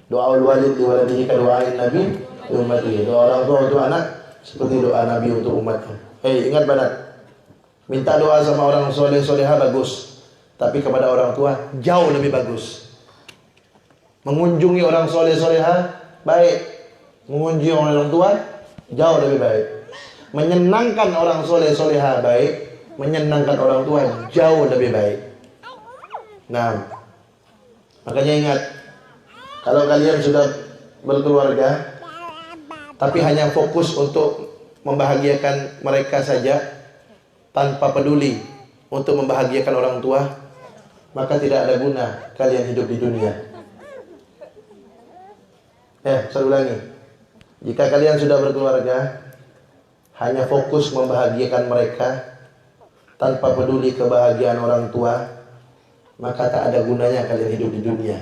Doa walid li waladihi ka doain nabi li ummatihi. Doa orang tua untuk anak seperti doa nabi untuk umatnya. Ingat banget. Minta doa sama orang soleh soleha bagus, tapi kepada orang tua jauh lebih bagus. Mengunjungi orang soleh soleha baik, mengunjungi orang tua jauh lebih baik. Menyenangkan orang soleh soleha baik, menyenangkan orang tua jauh lebih baik. Nah, makanya ingat, kalau kalian sudah berkeluarga tapi hanya fokus untuk membahagiakan mereka saja tanpa peduli untuk membahagiakan orang tua, maka tidak ada guna kalian hidup di dunia. Saya ulangi, jika kalian sudah berkeluarga hanya fokus membahagiakan mereka tanpa peduli kebahagiaan orang tua, maka tak ada gunanya kalian hidup di dunia.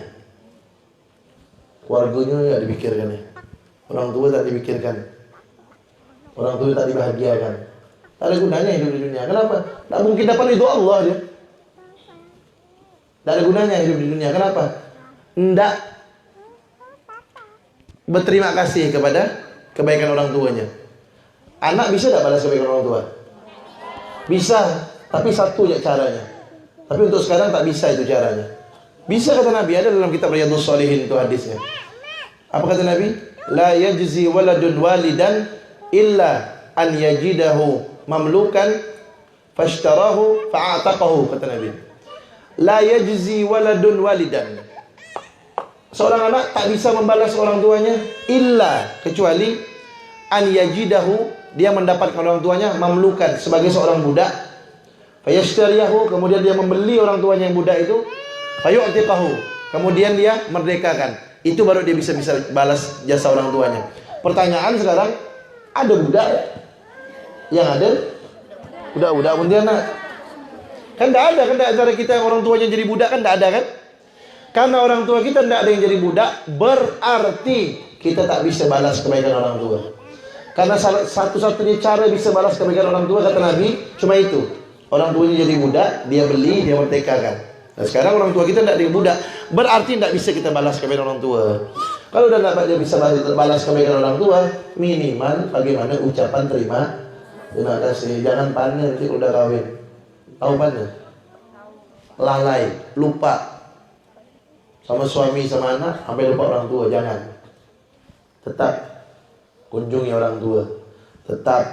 Keluarganya tidak dipikirkan ya. Orang tua tak dipikirkan, orang tua tak dibahagiakan. Tak ada gunanya hidup di dunia. Kenapa? Tak mungkin dapat ridho Allah dia. Tak ada gunanya hidup di dunia. Kenapa? Tidak berterima kasih kepada kebaikan orang tuanya. Anak bisa tak balas kebaikan orang tua? Bisa, tapi satu ya caranya. Tapi untuk sekarang tak bisa itu caranya. Bisa kata Nabi, ada dalam kitab Riyadhus Shalihin itu hadisnya. Apa kata Nabi? La yajzi waladun walidan illa an yajidahu mamlukan fashtarahu fa'ataqahu, kata Nabi. La yajzi waladun walidan. Seorang anak tak bisa membalas orang tuanya illa, kecuali an yajidahu, dia mendapatkan orang tuanya mamlukan, sebagai seorang budak. Fayashtariyahu, kemudian dia membeli orang tuanya yang budak itu. Fayu'tiqahu, kemudian dia merdekakan. Itu baru dia bisa balas jasa orang tuanya. Pertanyaan sekarang, ada budak yang ada budak-budak Pontianak? Kan tidak ada kan antara kita yang orang tuanya jadi budak, kan tidak ada kan? Karena orang tua kita tidak ada yang jadi budak, berarti kita tak bisa balas kebaikan orang tua. Karena satu-satunya cara bisa balas kebaikan orang tua, kata Nabi, cuma itu. Orang tuanya jadi budak, dia beli, dia merdekakan. Nah sekarang orang tua kita tidak jadi budak, berarti tidak bisa kita balas kebaikan orang tua. Kalau udah tidak bisa balas kebaikan orang tua, minimal bagaimana ucapan terima kasih. Jangan panen nanti udah kawin. Tahu panen? Lalai, lupa sama suami sama anak, sampai lupa orang tua. Jangan. Tetap kunjungi orang tua, tetap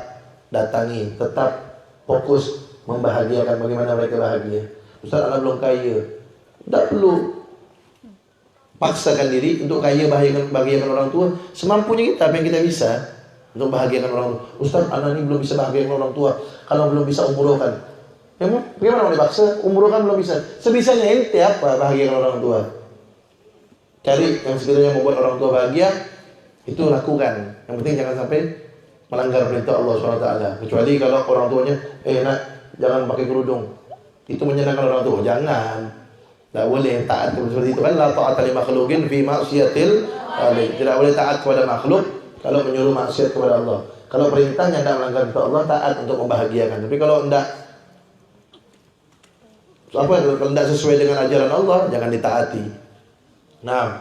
datangi, tetap fokus membahagiakan bagaimana mereka bahagia. Ustaz, anak belum kaya. Tak perlu paksakan diri untuk kaya, bahagiakan orang tua semampunya kita, apa yang kita bisa untuk bahagiakan orang tua. Ustaz, anak ini belum bisa bahagiakan orang tua, kalau belum bisa umrohkan. Bagaimana mau dipaksa? Umrohkan belum bisa. Sebisanya ente apa bahagiakan orang tua? Cari yang sekiranya membuat orang tua bahagia, itu lakukan. Yang penting jangan sampai melanggar perintah Allah SWT. Kecuali kalau orang tuanya, nak, jangan pakai kerudung, itu menyenangkan orang tua. Jangan. Tak boleh taat seperti itu kan. La ta'ata li makhluqin fi ma'siyatil khaliq. Tidak boleh taat kepada makhluk kalau menyuruh maksiat kepada Allah. Kalau perintahnya tidak melanggar perintah Allah, taat untuk membahagiakan. Tapi kalau tidak sesuai dengan ajaran Allah, jangan ditaati. Nah,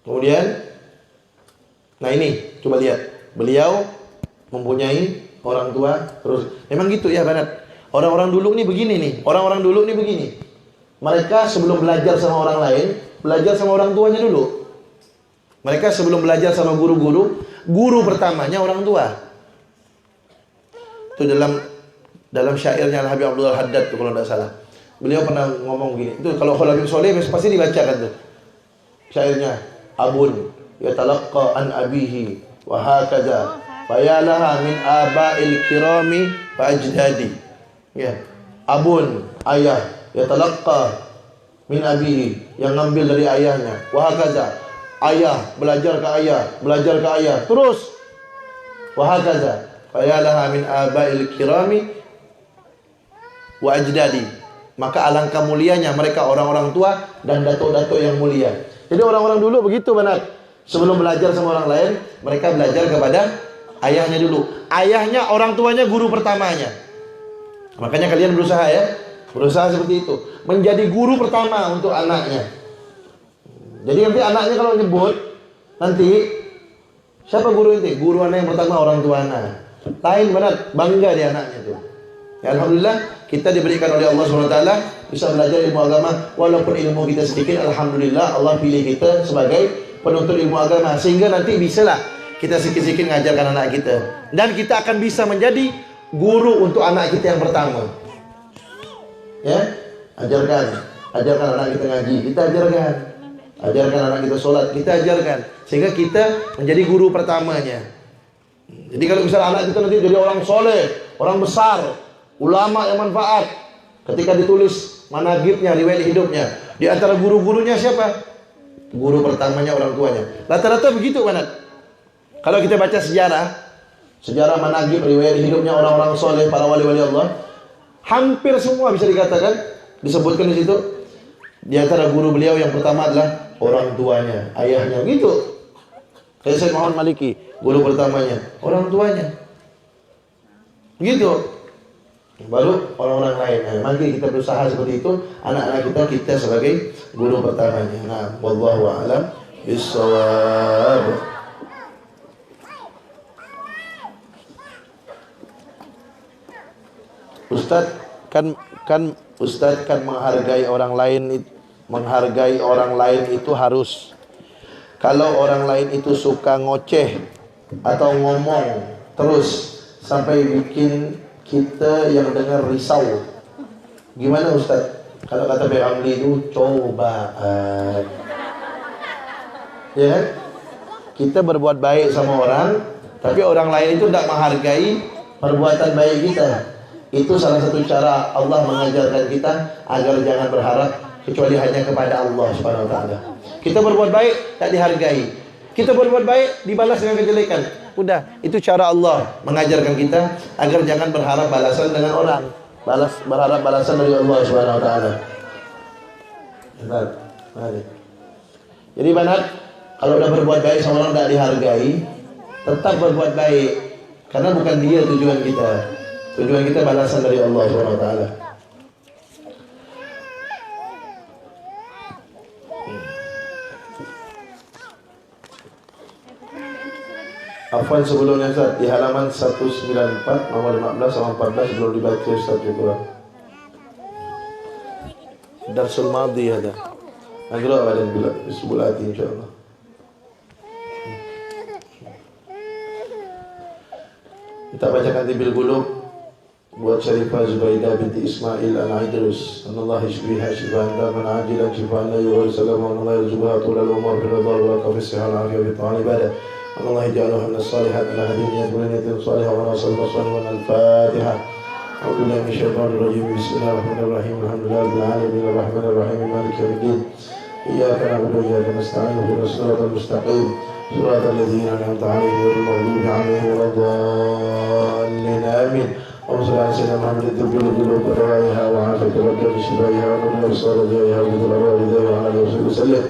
kemudian, ini coba lihat, beliau mempunyai orang tua terus. Memang gitu ya, Banat. Orang-orang dulu nih begini nih. Orang-orang dulu nih begini. Mereka sebelum belajar sama orang lain, belajar sama orang tuanya dulu. Mereka sebelum belajar sama guru-guru, guru pertamanya orang tua. Itu dalam syairnya Al-Habib Abdul Haddad tuh kalau tidak salah. Beliau pernah ngomong gini. Itu kalau Khalil bin Sholeh pasti dibacakan tuh. Syairnya, abun yatalaqqa an abihi wa hakaza fayalaha min aba'il kirami fa ajdadi. Ya, abun, ayah, yatalaqqa min abihi, yang ngambil dari ayahnya, wa hakaza, ayah belajar ke ayah, terus wa hakaza fayalaha min aba'il kirami wa ajdadi. Maka alangkah mulianya mereka orang-orang tua dan datuk-datuk yang mulia. Jadi orang-orang dulu begitu, Banat. Sebelum belajar sama orang lain, mereka belajar kepada ayahnya dulu. Ayahnya, orang tuanya guru pertamanya. Makanya kalian berusaha ya, berusaha seperti itu, menjadi guru pertama untuk anaknya. Jadi nanti anaknya kalau nyebut, nanti siapa guru itu? Guru anak yang pertama orang tua anak. Lain, Banat, bangga dia anaknya tuh. Ya, alhamdulillah kita diberikan oleh Allah SWT bisa belajar ilmu agama. Walaupun ilmu kita sedikit, alhamdulillah Allah pilih kita sebagai penuntut ilmu agama, sehingga nanti bisalah kita sedikit-sedikit mengajarkan anak kita. Dan kita akan bisa menjadi guru untuk anak kita yang pertama. Ya, ajarkan anak kita ngaji, kita ajarkan anak kita sholat, kita ajarkan, sehingga kita menjadi guru pertamanya. Jadi kalau misalnya anak kita nanti jadi orang soleh, orang besar, ulama yang manfaat, ketika ditulis managibnya, riwayat hidupnya, di antara guru-gurunya siapa? Guru pertamanya orang tuanya. Rata-rata begitu, Banat. Kalau kita baca sejarah managib, riwayat hidupnya orang-orang soleh, para wali-wali Allah, hampir semua bisa dikatakan disebutkan di situ. Di antara guru beliau yang pertama adalah orang tuanya, ayahnya, gitu. Kayak Syekh Muhammad Maliki, guru pertamanya orang tuanya, gitu. Baru orang-orang lain. Nah, mari kita berusaha seperti itu, anak-anak kita sebagai guru pertamanya. Nah, wallahu a'lam bishawab. Ustaz kan menghargai orang lain itu harus. Kalau orang lain itu suka ngoceh atau ngomong terus sampai bikin kita yang dengar risau, gimana Ustaz? Kalau kata Ramli itu cobaan. Ya kan? Kita berbuat baik sama orang, tapi orang lain itu tidak menghargai perbuatan baik kita. Itu salah satu cara Allah mengajarkan kita agar jangan berharap kecuali hanya kepada Allah Subhanahu wa taala. Kita berbuat baik tak dihargai. Kita berbuat baik dibalas dengan kejelekan. Udah, itu cara Allah mengajarkan kita agar jangan berharap balasan dengan orang. Berharap balasan dari Allah Subhanahu wa taala. Mari. Jadi Banat, kalau udah berbuat baik sama orang tak dihargai, tetap berbuat baik, karena bukan dia tujuan kita. Tujuan kita balasan dari Allah Subhanahu wa taala. Afwan sebelumnya Ustaz, di halaman 194 nomor 15 sama 14 belum dibaca Ustaz juga. Darsul madhi ada. Agak ada bila sebulati insyaallah. Kita bacakan Tibil Qulub buat Syarifah Zubaidah binti Ismail Al-Aidrus. Allah yashfiha shifaan taman ajilan shifaan la yughadiru saqama. Allah yarzuqha tulal umur bil ridha wal baraka fi sihhati wal afiyah fi ta'al ibadah. Allah yaj'alha min as-salihat ala hadiyyin wa salihah wa nasal wa al-Fatihah. أعوذ بالله من الشيطان الرجيم بسم الله الرحمن الرحيم الحمد لله رب العالمين الرحمن الرحيم مالك يوم الدين إياك نعبد وإياك نستعين اهدنا الصراط المستقيم صراط الذين أنعمت عليهم غير المغضوب عليهم ولا الضالين آمين اللهم صل على سيدنا محمد الطب القلوب ودوائها وعافية الأبدان بشفائها ونور الأبصار ودوائها وبذل الأرواح ودوائها وعلى آله وصحبه وسلم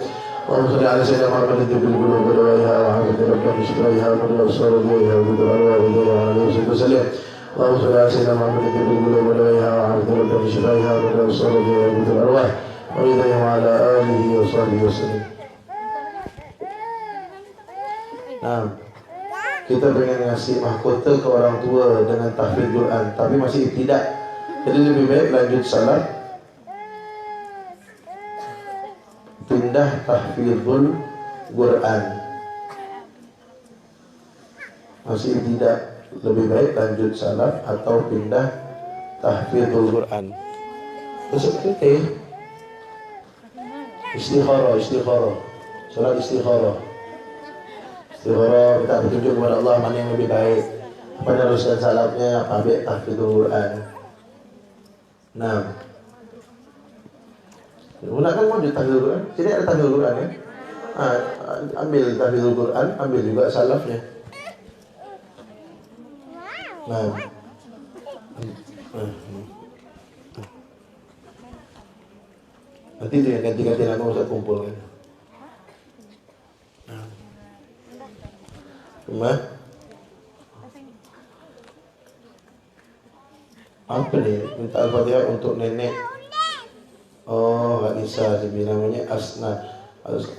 اللهم صل على سيدنا محمد الطب القلوب ودوائها وعافية الأبدان بشفائها ونور الأبصار ودوائها وبذل الأرواح ودوائها وعلى آله وصحبه وسلم اللهم صل على سيدنا محمد الطب القلوب ودوائها وعافية الأبدان بشفائها ونور الأبصار ودوائها وبذل الأرواح وعلى آله وصحبه وسلم. Nah, kita pengen ngasih mahkota ke orang tua dengan tahfidz Quran, tapi masih tidak. Jadi lebih baik lanjut salat, pindah tahfidzul Quran. Masih tidak, lebih baik lanjut salat atau pindah tahfidzul Quran. Terus istikharah, salat istikharah. Istikharah, kita bertunjuk kepada Allah mana yang lebih baik. Apa meneruskan salatnya, apa ambil tahfidzul Quran. Nah, gunakan wujud tahfidzul Quran. Tidak ada tahfidzul Quran ya. Ambil tahfidzul Quran, ambil juga salafnya. Nah. Nanti itu yang ganti-ganti nama Ustaz kumpulkan. Apa nih? Minta Al-Fatihah untuk nenek. Oh, gak bisa. Dia namanya Asna.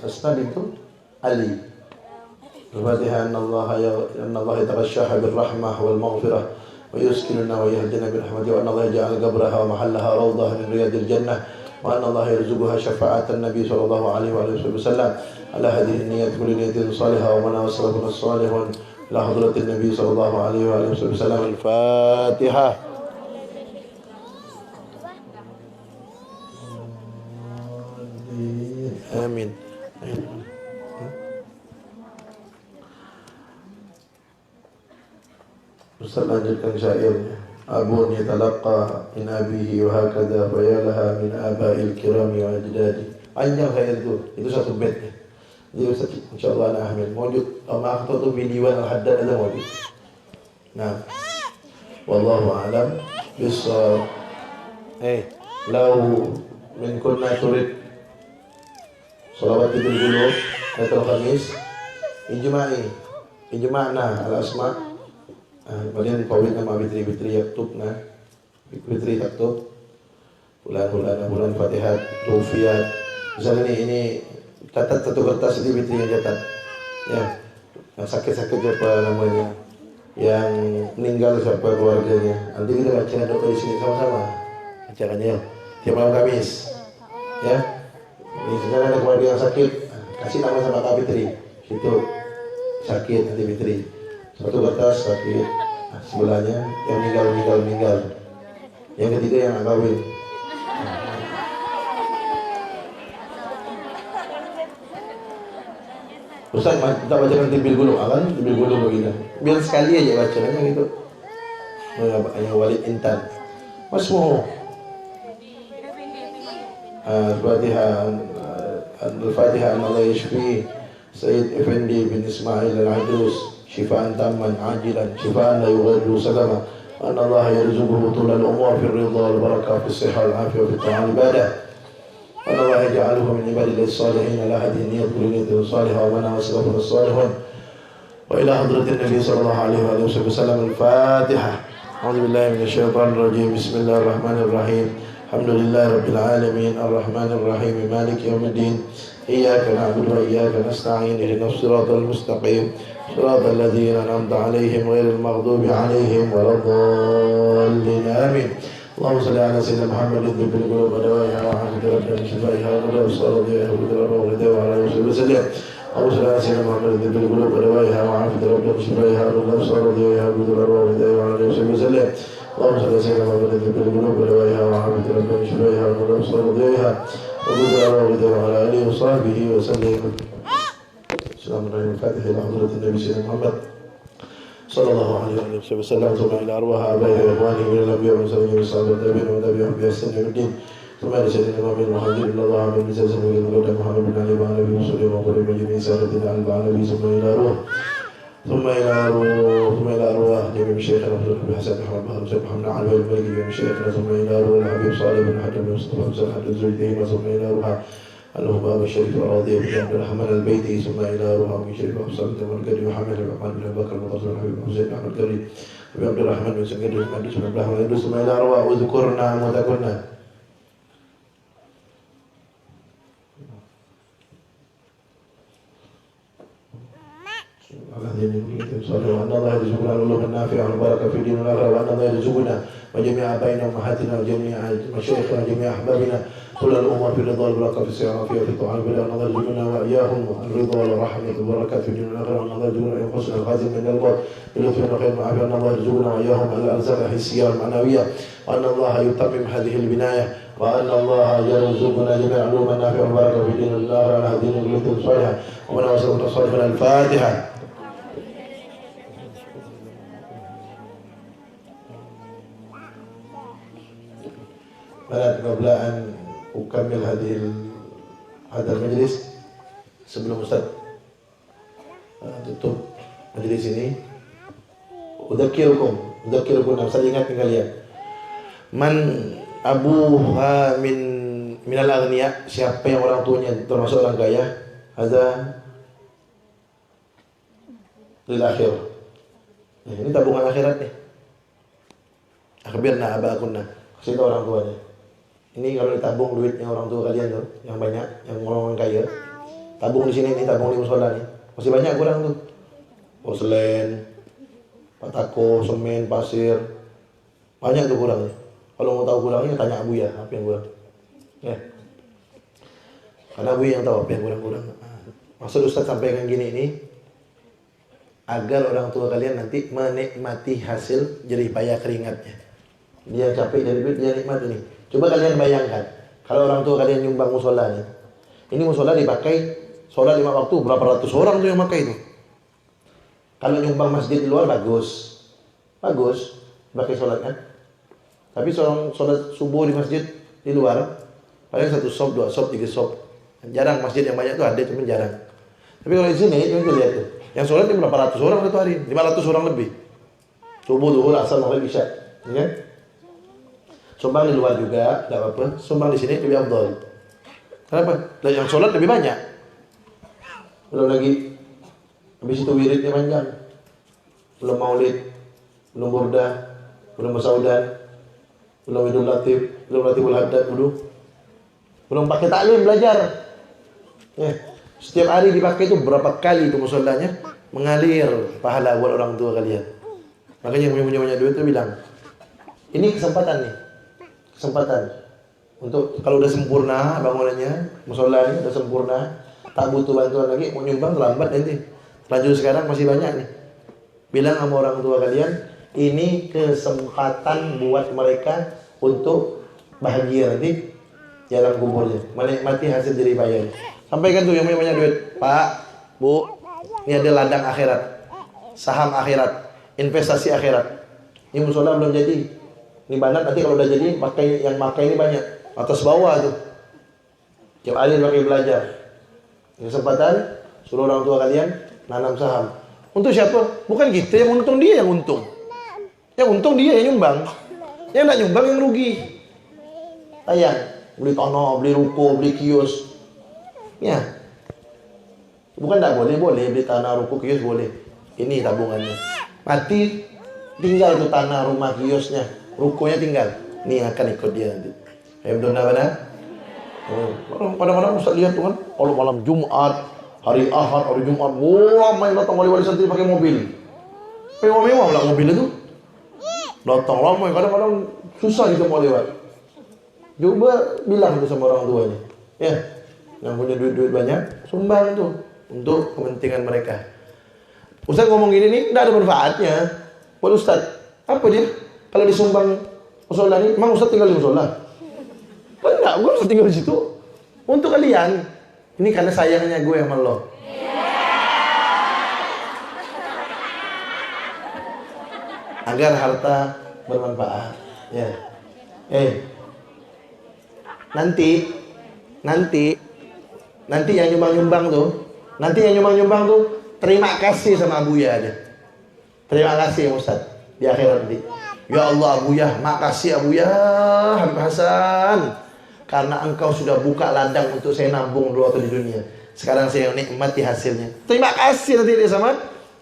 Asna itu Ali. Al-Fatihah. Anna Allah yataghashaha birrahmah wal maghfirah wa yuskinuna wa yahdina birrahmati wa anna Allah yaj'al qabraha wa mahallaha rawdah min riyadil jannah wa anna Allah yarzuquha syafa'atan Nabi sallallahu alaihi wa sallam ala hadhihi niyyat kulli niyyatin salihah wa man wasalaha salihun ila hadratin Nabi sallallahu alaihi wa sallam. Al-Fatihah. Amin. Ustaz lanjutkan syairnya. Abun yatalaqqa min abihi wa hakadha fa ya laha min aba'il kirami wa ajdadi. Panjang syair itu satu bait. Jadi Ustaz insyaallah ana ahmil mawjud ma akhtu bi diwan al-haddad ada mawjud. Nah. Wallahu a'lam bis-shawab. Law min kunna turid salawat Tibil Qulub Lailatul Khamis ijma'na al-asma'. Kemudian pawit nama Fitri yaktub Fitri taktub bulan Fatihah Rufiyat. Misalnya ini catat satu kertas, ini Fitri yang catat ya. Yang sakit-sakit siapa namanya, yang meninggal siapa keluarganya. Nanti kita baca doa di sini sama-sama bacakannya ya. Tiap malam Kamis ya. Ini sekarang ada keluarga yang sakit, kasih nama sama Kak Fitri situ sakit nanti Fitri. Satu kertas sakit, sebelahnya yang meninggal. Yang ketiga yang nggak kawin. Ustaz, kita bacakan Tibil Qulub, kan? Tibil Qulub begini. Biar sekali aja bacanya gitu. Yang Walid Intan. Masmu. Al-Fatihah Allah yashfi Sayyid Effendi bin Ismail Al-Aidrus شفاء تاما عاجلا شفاء لا يغادر سقما وأن الله يرزقه طول الأمور في الرضا والبركة في الصحة والعافية وفي الطاعة والعبادة وأن الله يجعله من عباد الصالحين على هذه النية كل نية صالحة ومنها وسلفنا الصالحون وإلى حضرة النبي صلى الله عليه وآله وسلم. الفاتحة. أعوذ بالله من الشيطان الرجيم. بسم الله الرحمن الرحيم. الحمد لله رب العالمين الرحمن الرحيم مالك يوم الدين إياك نعبد وإياك نستعين اهدنا الصراط المستقيم صراط الذين أنعمت عليهم غير المغضوب عليهم ولا الضالين آمين. اللهم صل على سيدنا محمد الطب القلوب ودوائها وعافية الأبدان بشفائها ونور الأبصار وضيائها وبذل الأرواح وعلى آله وصحبه وسلم. أو سلاسل محمد في القلوب ودوائها وعافية الأبدان شفائها والأبصار وضيائها وجود الأرواح وضيائها وعلى النبي صلى الله عليه وسلم. اللهم صل على سيدنا محمد في القلوب ودوائها وعافية الأبدان شفائها والأبصار وضيائها وجود الأرواح وضيائها وعلى آله وصحبه وسلم. السلام عليكم. الفاتحة إلى حضرة النبي سيدنا محمد صلى الله عليه وسلم. ثم إلى أرواح آبائه وإخوانه من الأنبياء والمرسلين والصحابة والتابعين وتابعهم بإحسان إلى الدين. ثم إلى سيدنا الإمام المهاجر إلى الله من بن سلسل وجد محمد بن علي وعلى نبي وصلى وقرب من جميع سادتنا على النبي. ثم إلى أرواح جميع مشايخنا حضرة بن حسن بن محمد بن محمد علي الملك جميع مشايخنا. ثم إلى أرواح الحبيب صالح بن حجر بن مصطفى بن سلحة الزوجتين. ثم إلى أرواح الأمام الشريف الراضي بن عبد الرحمن البيتي. ثم إلى أرواح من شريف أبصار بن المركزي وحمد بن عثمان بن بكر بن قاسم الحبيب بن حسين بن أحمد كريم بن عبد الرحمن بن سكر بن عبد بن إبراهيم. ثم إلى أرواح اذكرنا وتكلنا. وأن الله يرزقنا العلوم النافعة والبركة في دين الآخرة. وأن الله يرزقنا وجميع آبائنا وأمهاتنا وجميع مشايخنا وجميع أحبابنا كل الأمور في الرضا والبركة في السيارة وفي الطاعة بالله. وأن الله يرزقنا وإياهم الرضا والرحمة والبركة في دين الآخرة. وأن الله يرزقنا حسن الخاتم من الموت بلطف وخير معافية. وأن الله يرزقنا وإياهم الأرزاق الحسية والمعنوية. وأن الله يتمم هذه البناية. وأن الله يرزقنا جميع العلوم النافعة والبركة في دين الآخرة على دين الجلد الصالحة. ومن أوصلنا الصالحة. الفاتحة. قبل أن أكمل هذا المجلس, sebelum Ustaz tutup majlis ini, udzakirukum, saya ingatkan kalian, man abuha minal aghniya, siapa yang orang tuanya termasuk orang kaya, hadza lil akhirah. Ini tabungan akhirat nih. Akhbirna abakunna, kasih tahu orang tuanya. Ini kalau ditabung duitnya orang tua kalian tuh, yang banyak, yang orang kaya, tabung di sini nih, tabung di musola nih, masih banyak kurang tuh, porselen, patako, semen, pasir, banyak tuh kurangnya. Kalau mau tahu kurangnya tanya Abu ya, apa yang kurang, ya, karena Abu yang tahu apa yang kurang. Maksud Ustaz sampaikan gini ini, agar orang tua kalian nanti menikmati hasil jerih payah keringatnya. Dia capek dari duit, dia nikmat ini. Coba kalian bayangkan, kalau orang tua kalian nyumbang musola nih, ini musola dipakai sholat 5 waktu, berapa ratus orang tuh yang pakai itu. Kalau nyumbang masjid di luar bagus, pakai sholat kan. Tapi sholat subuh di masjid di luar, paling 1 sop, 2 sop, 3 sop. Jarang masjid yang banyak tuh ada, cuma jarang. Tapi kalau di sini, itu lihat tuh, yang sholat itu berapa ratus orang satu hari, 500 orang lebih. Subuh, duhur, asar, maghrib, isya, ya kan? Sumbang di luar juga, tidak apa-apa. Sumbang di sini lebih afdal. Kenapa? Yang sholat lebih banyak. Belum lagi, habis itu wiridnya panjang. Belum maulid, belum burdah, belum bersaudan, belum idul latif, belum latiful haddad dulu. Belum pakai taklim belajar. Ya. Setiap hari dipakai itu berapa kali itu musolanya mengalir pahala buat orang tua kalian. Makanya yang punya banyak duit itu bilang, ini kesempatan nih. Kesempatan untuk kalau udah sempurna bangunannya, musola ini udah sempurna, tak butuh bantuan lagi, mau nyumbang terlambat nanti. Lanjut sekarang masih banyak nih. Bilang sama orang tua kalian, ini kesempatan buat mereka untuk bahagia nanti jalan kuburnya, menikmati hasil jerih payah. Sampaikan tuh yang punya banyak duit, Pak, Bu, ini ada ladang akhirat, saham akhirat, investasi akhirat. Ini musola belum jadi. Ini banget nanti kalau udah jadi yang pakai ini banyak atas bawah tuh. Tiap hari pakai belajar. Kesempatan suruh orang tua kalian nanam saham. Untuk siapa? Bukan kita yang untung, dia yang untung. Yang untung dia yang nyumbang. Yang enggak nyumbang yang rugi. Tayang, beli tanah, beli ruko, beli kios. Ya. Bukan enggak boleh beli tanah, ruko, kios boleh. Ini tabungannya. Mati tinggal tuh tanah, rumah, kiosnya. Rukonya tinggal, nih akan ikut dia nanti. Alhamdulillah mana? Kadang-kadang Ustaz lihat tuh kan, kalau malam Jumat, hari Ahad, hari Jumat, ramai datang wali-wali santri pakai mobil. Mewah-mewah lah mobil itu. Datang ramai, kadang-kadang susah gitu mau lewat. Coba bilang tuh sama orang tuanya, ya, yang punya duit-duit banyak, sumbang tuh untuk kepentingan mereka. Ustaz ngomong gini nih, tidak ada manfaatnya. Buat Ustaz, apa dia? Kalau disumbang musola ini, emang Ustaz tinggal di musola? Enggak, gue harus tinggal di situ. Untuk kalian, ini karena sayangnya gue sama lo. Agar harta bermanfaat. Ya. Nanti yang nyumbang-nyumbang tuh, terima kasih sama Abuya aja. Terima kasih Ustaz di akhirat nanti. Ya Allah Abuya, makasih Abuya Habib Hasan, karena engkau sudah buka ladang untuk saya nabung dulu waktu di dunia. Sekarang saya nikmati hasilnya. Terima kasih nanti dia sama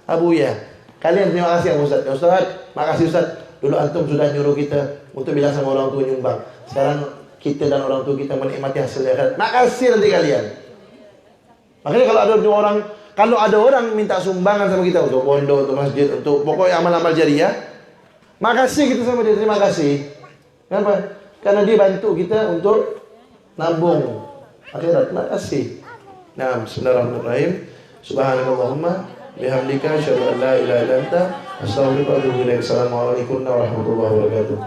Abuya. Kalian terima kasih ya Ustaz. Ya Ustaz, makasih Ustaz. Dulu antum sudah nyuruh kita untuk bilang sama orang tua nyumbang. Sekarang kita dan orang tua kita menikmati hasilnya. Makasih nanti kalian. Makanya kalau ada orang minta sumbangan sama kita untuk pondok, untuk masjid, untuk pokoknya amal-amal jariah, makasih kita sama dia, terima kasih. Kenapa? Karena dia bantu kita untuk nabung akhirat. Makasih. Nah, bismillahirrahmanirrahim. Subhanallahumma bihamdika asyhadu an la ilaha illa anta astaghfiruka wa atubu ilaik. Assalamualaikum warahmatullahi wabarakatuh.